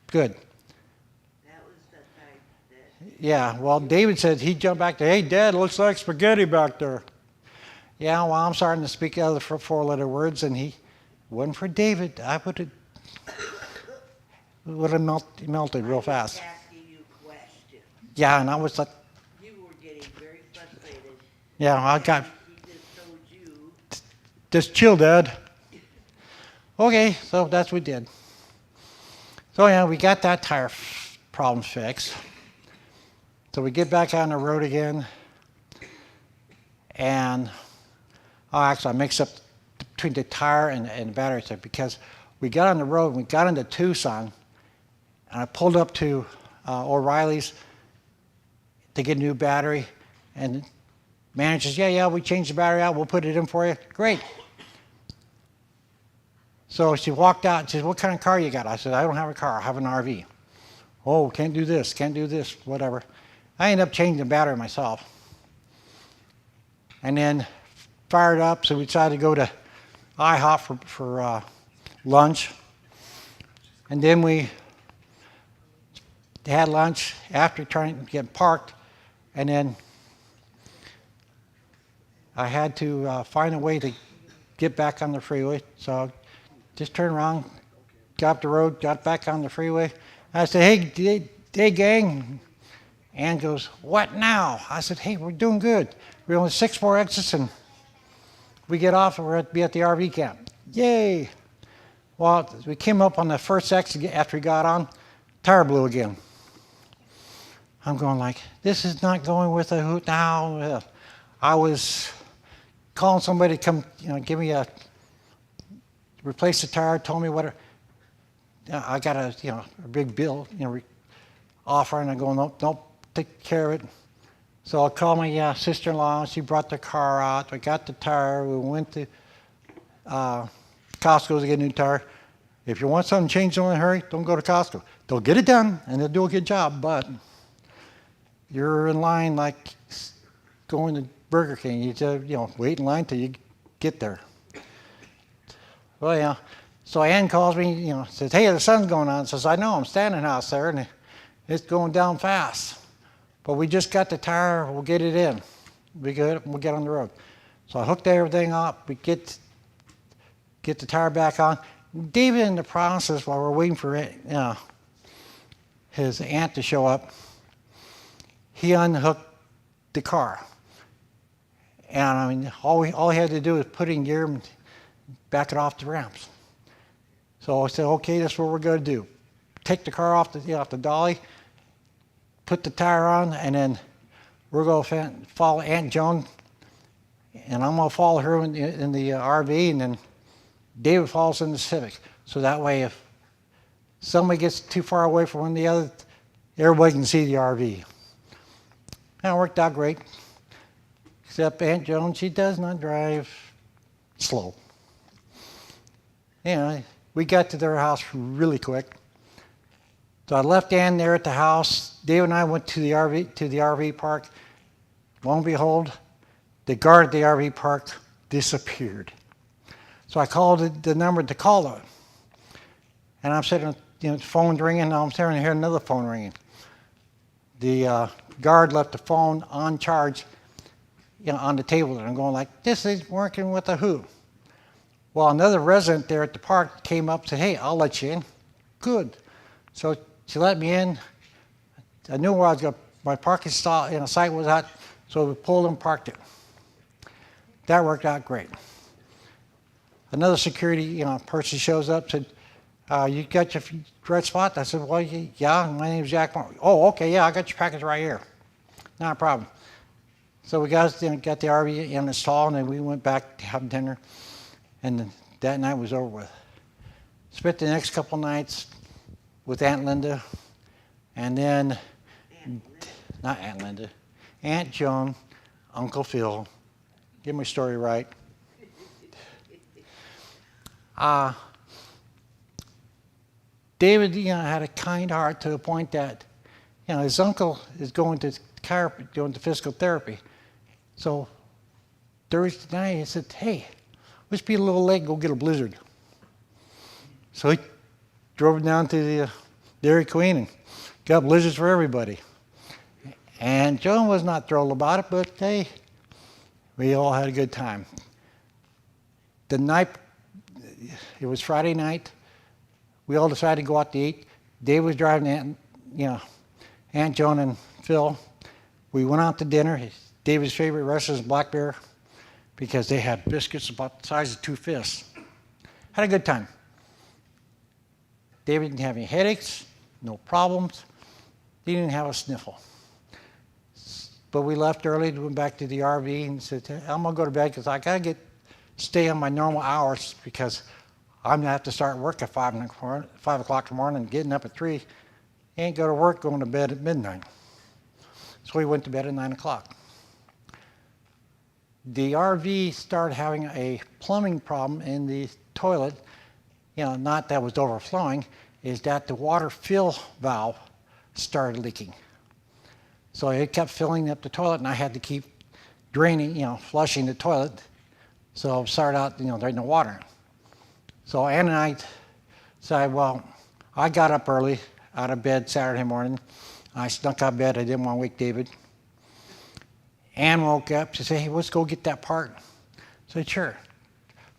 good. That was the time that... Yeah, well, David said he jumped back there, "Hey, Dad, it looks like spaghetti back there." Yeah, well, I'm starting to speak other four-letter words, and he wasn't for David. I would have melted real fast. Asking you questions. Yeah, and I was like, You were getting very frustrated. yeah, I got, He just told you. just chill, Dad. Okay, so that's what we did. So yeah, we got that tire problem fixed. So we get back on the road again, and actually I mixed up between the tire and the battery set, because we got on the road and we got into Tucson, and I pulled up to O'Reilly's to get a new battery, and the manager says, yeah, we changed the battery out, we'll put it in for you. Great. So she walked out and says, "What kind of car you got?" I said, "I don't have a car, I have an RV." "Oh, can't do this, whatever." I ended up changing the battery myself. And then fired up, so we decided to go to IHOP for lunch. And then we had lunch after trying to get parked, and then I had to find a way to get back on the freeway. So just turned around, got up the road, got back on the freeway. I said, hey gang. Ann goes, "What now?" I said, "Hey, we're doing good. We're only 6 more exits, and we get off and we're be at the RV camp." Yay! Well, we came up on the first exit after we got on, tire blew again. I'm going like, this is not going with a hoot now. I was calling somebody to come, give me replace the tire, told me what I got a big bill, offer, and I'm going, nope, take care of it. So I called my sister-in-law. She brought the car out. We got the tire. We went to Costco to get a new tire. If you want something changed in a hurry, don't go to Costco. They'll get it done, and they'll do a good job, but you're in line like going to Burger King. You just, wait in line till you get there. Well, yeah. So Ann calls me, says, "Hey, the sun's going on." Says, "I know, I'm standing out there, and it's going down fast." but we just got the tire, we'll get it in. We'll get on the road. So I hooked everything up, we get the tire back on. David, in the process, while we're waiting for it, his aunt to show up, he unhooked the car. And I mean, all he had to do was put it in gear and back it off the ramps. So I said, okay, that's what we're going to do. Take the car off the dolly, put the tire on, and then we're going to follow Aunt Joan, and I'm going to follow her in the RV, and then David follows in the Civic. So that way, if somebody gets too far away from one or the other, everybody can see the RV. And it worked out great. Except Aunt Joan, she does not drive slow. We got to their house really quick. So I left Ann there at the house. Dave and I went to the RV park. Lo and behold, the guard at the RV park disappeared. So I called the number to call it. And I'm sitting, the phone's ringing, and I'm starting to hear another phone ringing. The guard left the phone on charge on the table, and I'm going like, this is working with a who? Well, another resident there at the park came up and said, hey, I'll let you in. Good. So she let me in. I knew where I was going. My parking stall, site was out, so we pulled and parked it. That worked out great. Another security person shows up, said, you got your red spot? I said, well, yeah, my name's Jack Moore. Oh, okay, yeah, I got your package right here. Not a problem. So we got the RV in the stall, and then we went back to have dinner, and that night was over with. Spent the next couple nights with Aunt Linda, and then, not Aunt Linda, Aunt Joan, Uncle Phil. Get my story right. David, had a kind heart to the point that, his uncle is going to physical therapy. So Thursday night, he said, hey, let's be a little late and go get a Blizzard. So he drove down to the Dairy Queen and got Blizzards for everybody. And Joan was not thrilled about it, but hey, we all had a good time. The night, it was Friday night, we all decided to go out to eat. Dave was driving Aunt Joan and Phil. We went out to dinner. David's favorite restaurant is Black Bear because they had biscuits about the size of 2 fists. Had a good time. David didn't have any headaches, no problems. He didn't have a sniffle. But we left early, went back to the RV and said, I'm going to go to bed because I got to stay on my normal hours because I'm going to have to start work at 5 o'clock in the morning, getting up at 3. Ain't go to work, going to bed at midnight. So we went to bed at 9 o'clock. The RV started having a plumbing problem in the toilet. Not that it was overflowing, is that the water fill valve started leaking. So it kept filling up the toilet, and I had to keep draining, flushing the toilet. So I started out, draining the water. So Ann and I decided, well, I got up early out of bed Saturday morning. I snuck out of bed. I didn't want to wake David. Ann woke up. She said, hey, let's go get that part. I said, sure.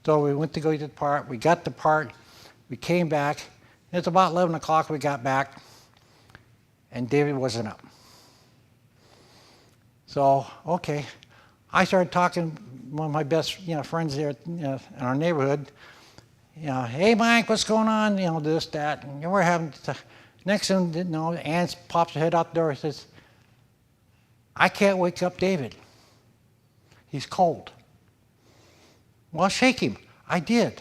So we went to go get the part. We got the part. We came back. It was about 11 o'clock we got back, and David wasn't up. So, okay. I started talking to one of my best friends there in our neighborhood. Hey, Mike, what's going on? This, that. And we're having... Next thing you know, Ann pops her head out the door and says, I can't wake up David. He's cold. Well, shake him. I did.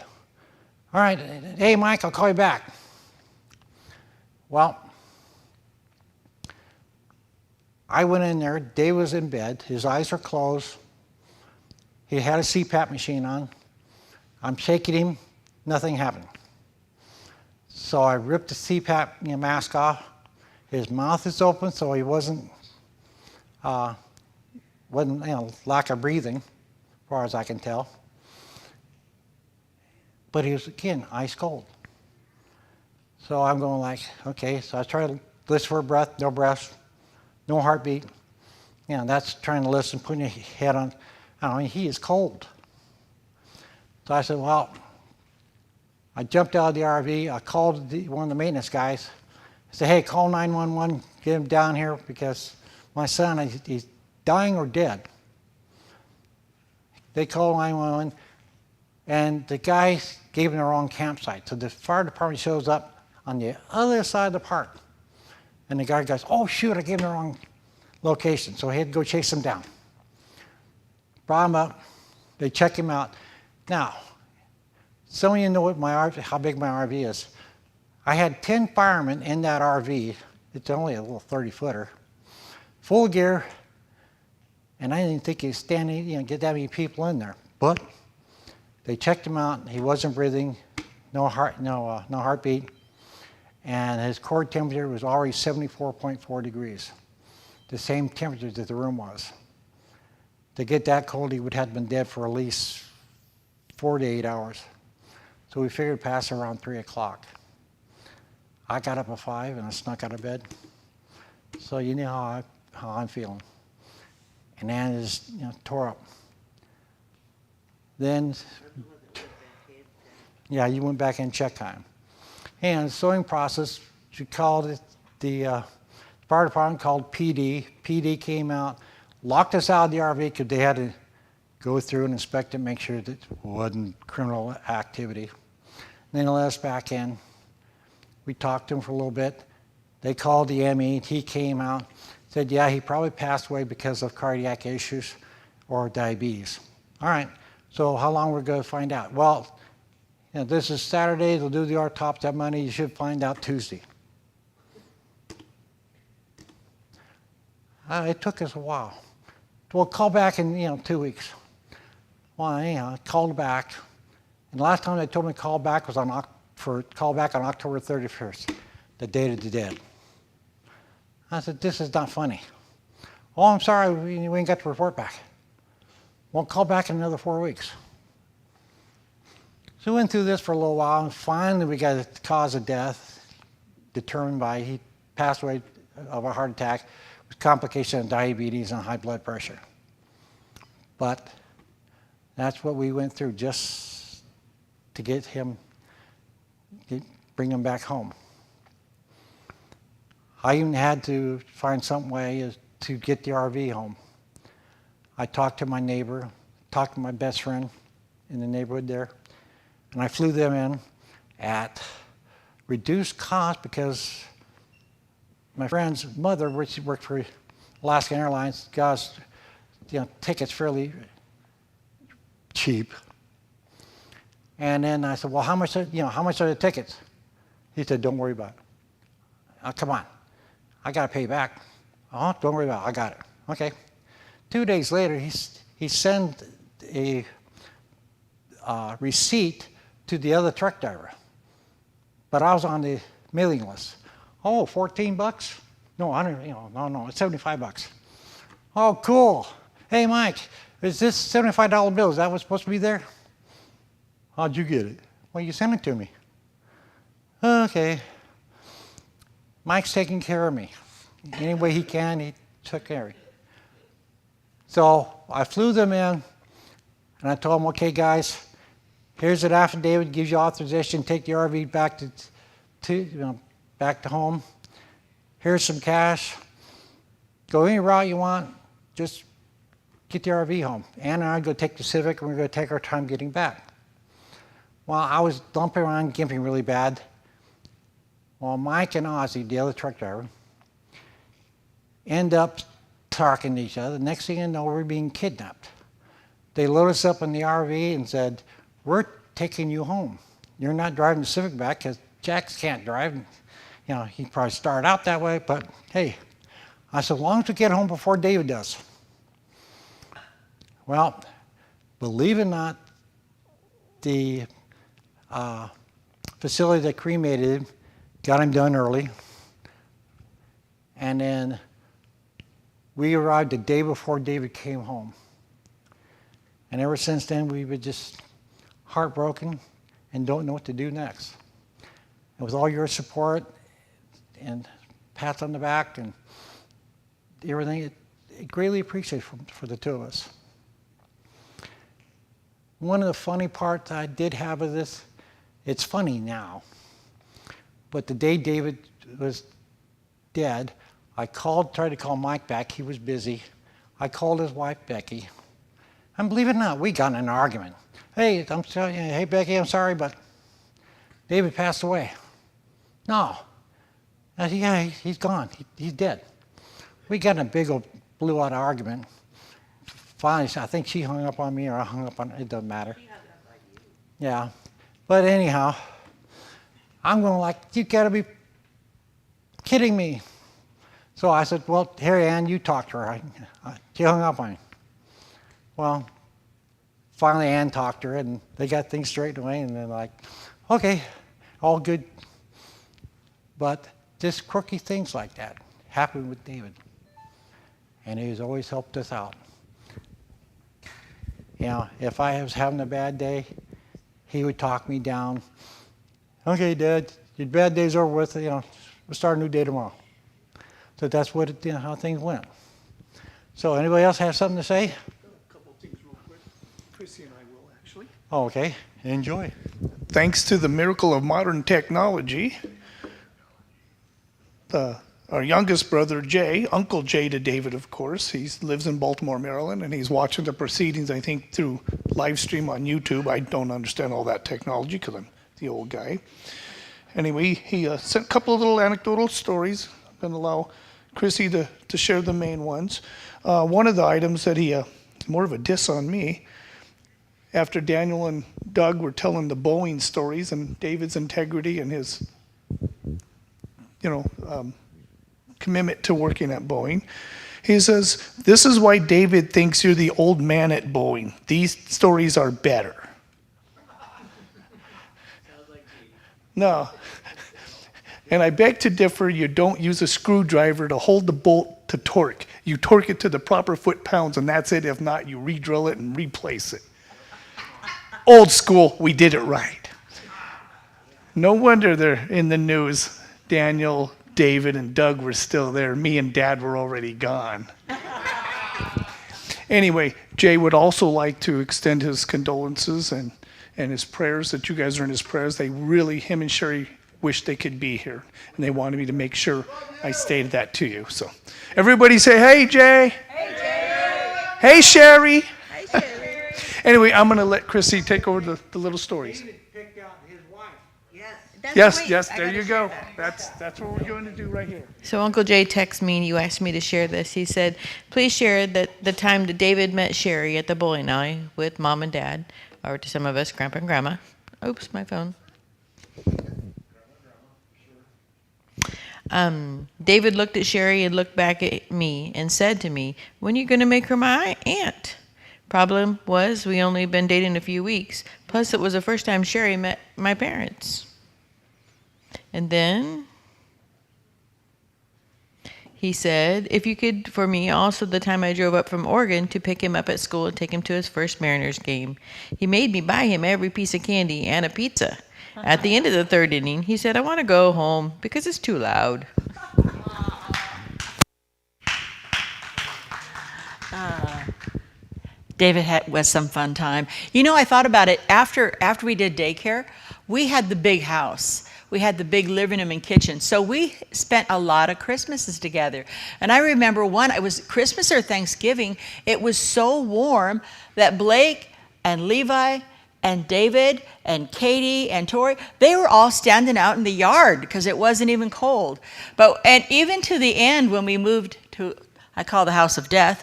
All right, hey, Mike, I'll call you back. Well, I went in there. Dave was in bed. His eyes were closed. He had a CPAP machine on. I'm shaking him. Nothing happened. So I ripped the CPAP mask off. His mouth is open, so he wasn't lack of breathing, as far as I can tell. But he was, again, ice cold. So I'm going like, okay. So I tried to listen for a breath, no heartbeat. You know, that's trying to listen, putting your head on. I mean, he is cold. So I said, well, I jumped out of the RV. I called one of the maintenance guys. I said, hey, call 911, get him down here because my son, he's dying or dead. They called 911, and the guy gave them the wrong campsite. So the fire department shows up on the other side of the park. And the guy goes, oh, shoot, I gave him the wrong location. So he had to go chase him down. Brought him up. They check him out. Now, some of you know what how big my RV is. I had 10 firemen in that RV. It's only a little 30-footer, full of gear, and I didn't think he'd get that many people in there. But they checked him out. He wasn't breathing, no heartbeat, and his core temperature was already 74.4 degrees, the same temperature that the room was. To get that cold, he would have been dead for at least 4 to 8 hours. So we figured pass around 3 o'clock. I got up at 5 and I snuck out of bed. So you know how I'm feeling. And Ann is tore up. Then, yeah, you went back and checked on him. And the sewing process, she called it, the fire department called PD. PD came out, locked us out of the RV because they had to go through and inspect it, make sure that it wasn't criminal activity. And then they let us back in. We talked to him for a little bit. They called the ME. He came out, said, yeah, he probably passed away because of cardiac issues or diabetes. All right, so how long we're going to find out? Well, this is Saturday. They'll do the autopsy on Monday. You should find out Tuesday. It took us a while. We'll call back in 2 weeks. Well, anyhow, I called back. And the last time they told me to call back was call back on October 31st, the date of the dead. I said, this is not funny. Oh, I'm sorry, we ain't got the report back. Won't call back in another 4 weeks. So we went through this for a little while, and finally we got the cause of death determined by, he passed away of a heart attack with complication of diabetes and high blood pressure. But that's what we went through just to bring him back home. I even had to find some way to get the RV home. I talked to my neighbor, talked to my best friend in the neighborhood there, and I flew them in at reduced cost because my friend's mother, which she worked for Alaska Airlines, got us tickets fairly cheap. And then I said, well, how much are the tickets? He said, don't worry about it. Oh, come on, I got to pay back. Oh, don't worry about it, I got it. Okay. 2 days later, he sent a receipt to the other truck driver. But I was on the mailing list. Oh, $14? No, no, it's $75. Oh, cool. Hey, Mike, is this $75 bill? Is that what's supposed to be there? How'd you get it? Well, you sent it to me. Okay. Mike's taking care of me. Any way he can, he took care of me. So I flew them in, and I told them, okay, guys, here's an affidavit, gives you authorization to take the RV back to home. Here's some cash. Go any route you want, just get the RV home. Ann and I go take the Civic, and we're going to take our time getting back. Well, I was dumping around, gimping really bad. Well, Mike and Ozzy, the other truck driver, end up talking to each other. The next thing you know, we're being kidnapped. They load us up in the RV and said, we're taking you home. You're not driving the Civic back because Jax can't drive. He probably started out that way, but hey, I said, as long as we get home before David does. Well, believe it or not, the facility that cremated him got him done early. And then we arrived the day before David came home. And ever since then, we've been just heartbroken and don't know what to do next. And with all your support and pats on the back and everything, greatly appreciated for the two of us. One of the funny parts I did have of this, it's funny now, but the day David was dead, I tried to call Mike back. He was busy. I called his wife, Becky. And believe it or not, we got in an argument. Hey, hey, Becky, I'm sorry, but David passed away. No. I said, yeah, he's gone. He's dead. We got in a big old blew-out argument. Finally, I think she hung up on me or I hung up on her. It doesn't matter. She hung up on you. Yeah. But anyhow, I'm going like, you got to be kidding me. So I said, well, Harry Ann, you talk to her. She hung up on me. Well, finally Ann talked to her, and they got things straightened away, and they're like, okay, all good. But just quirky things like that happened with David. And he's always helped us out. You know, if I was having a bad day, he would talk me down. Okay, Dad, your bad day's over with. You know, we'll start a new day tomorrow. So that's how things went. So anybody else have something to say? A couple of things real quick. Chrissy and I will actually. Oh, okay. Enjoy. Thanks to the miracle of modern technology, our youngest brother, Jay, Uncle Jay to David, of course, he lives in Baltimore, Maryland, and he's watching the proceedings, I think, through live stream on YouTube. I don't understand all that technology because I'm the old guy. Anyway, he sent a couple of little anecdotal stories. I'm going to allow Chrissy to share the main ones. One of the items that he, more of a diss on me, after Daniel and Doug were telling the Boeing stories and David's integrity and his, commitment to working at Boeing, he says, this is why David thinks you're the old man at Boeing. These stories are better. No. And I beg to differ, you don't use a screwdriver to hold the bolt to torque. You torque it to the proper foot-pounds, and that's it. If not, you re-drill it and replace it. Old school, we did it right. No wonder they're in the news. Daniel, David, and Doug were still there. Me and Dad were already gone. Anyway, Jay would also like to extend his condolences and his prayers, that you guys are in his prayers. Him and Sherry wish they could be here, and they wanted me to make sure I stated that to you. So everybody say, hey, Jay. Hey, Jay. Hey, Sherry. Hey, Sherry. Anyway, I'm going to let Chrissy take over the little stories. David picked out his wife. Yes, there you go. That's what we're going to do right here. So Uncle Jay texted me and you asked me to share this. He said, please share the time that David met Sherry at the bowling alley with Mom and Dad, or to some of us, Grandpa and Grandma. Oops, my phone. David looked at Sherry and looked back at me and said to me, when are you going to make her my aunt? Problem was, we only been dating a few weeks. Plus, it was the first time Sherry met my parents. And then he said, if you could, for me, also the time I drove up from Oregon to pick him up at school and take him to his first Mariners game. He made me buy him every piece of candy and a pizza. At the end of the third inning, he said, I want to go home because it's too loud. David was some fun time. I thought about it. After we did daycare, we had the big house. We had the big living room and kitchen. So we spent a lot of Christmases together. And I remember it was Christmas or Thanksgiving. It was so warm that Blake and Levi and David and Katie and Tori, they were all standing out in the yard because it wasn't even cold. And even to the end, when we moved to, I call the house of death,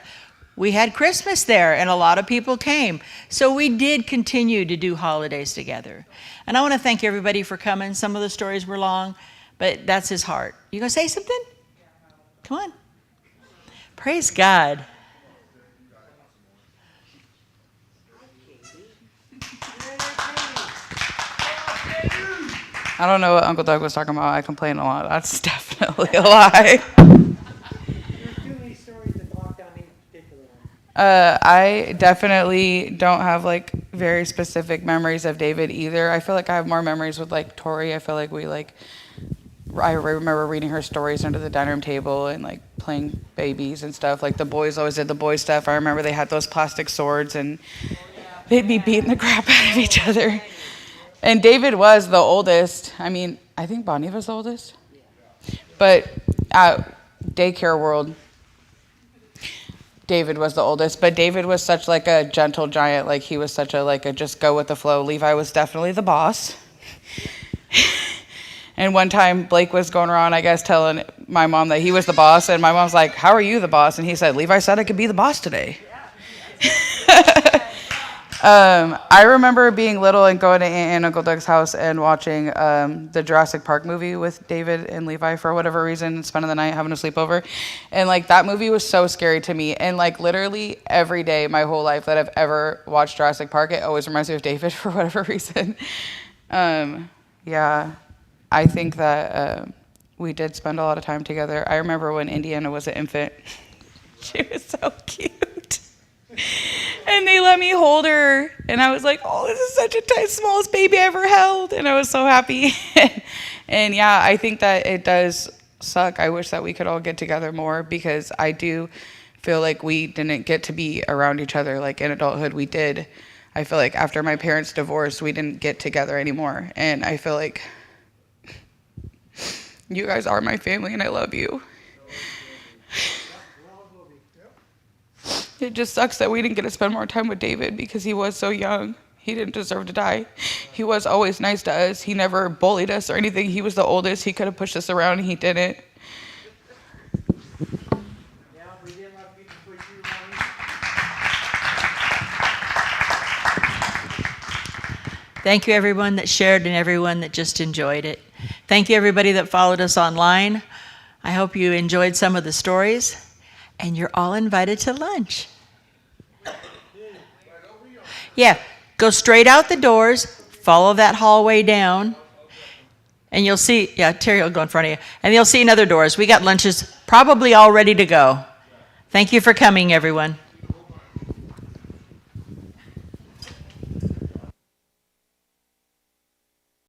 we had Christmas there and a lot of people came. So we did continue to do holidays together. And I want to thank everybody for coming. Some of the stories were long, but that's his heart. You gonna say something? Come on. Praise God. I don't know what Uncle Doug was talking about. I complain a lot. That's definitely a lie. I definitely don't have very specific memories of David either. I feel like I have more memories with Tori. I feel like we I remember reading her stories under the dining room table and like playing babies and stuff. Like the boys always did the boy stuff. I remember they had those plastic swords and they'd be beating the crap out of each other. And David was the oldest. I mean, I think Bonnie was the oldest. But at Daycare World, David was the oldest. But David was such like a gentle giant. Like he was such a just go with the flow. Levi was definitely the boss. And one time Blake was going around, I guess, telling my mom that he was the boss. And my mom's like, how are you the boss? And he said, Levi said I could be the boss today. I remember being little and going to Aunt and Uncle Doug's house and watching the Jurassic Park movie with David and Levi for whatever reason, spending the night having a sleepover. And like that movie was so scary to me. And like literally every day my whole life that I've ever watched Jurassic Park, it always reminds me of David for whatever reason. Yeah, I think that we did spend a lot of time together. I remember when Indiana was an infant. She was so cute. And they let me hold her. And I was like, oh, this is such a tight, smallest baby I ever held. And I was so happy. And yeah, I think that it does suck. I wish that we could all get together more because I do feel like we didn't get to be around each other like in adulthood. We did. I feel like after my parents' divorce, we didn't get together anymore. And I feel like you guys are my family and I love you. It just sucks that we didn't get to spend more time with David because he was so young. He didn't deserve to die. He was always nice to us. He never bullied us or anything. He was the oldest. He could have pushed us around and he didn't. Thank you, everyone that shared and everyone that just enjoyed it. Thank you, everybody that followed us online. I hope you enjoyed some of the stories, and you're all invited to lunch. Yeah, go straight out the doors, follow that hallway down, and you'll see, yeah, Terry will go in front of you, and you'll see another doors. We got lunches probably all ready to go. Thank you for coming, everyone.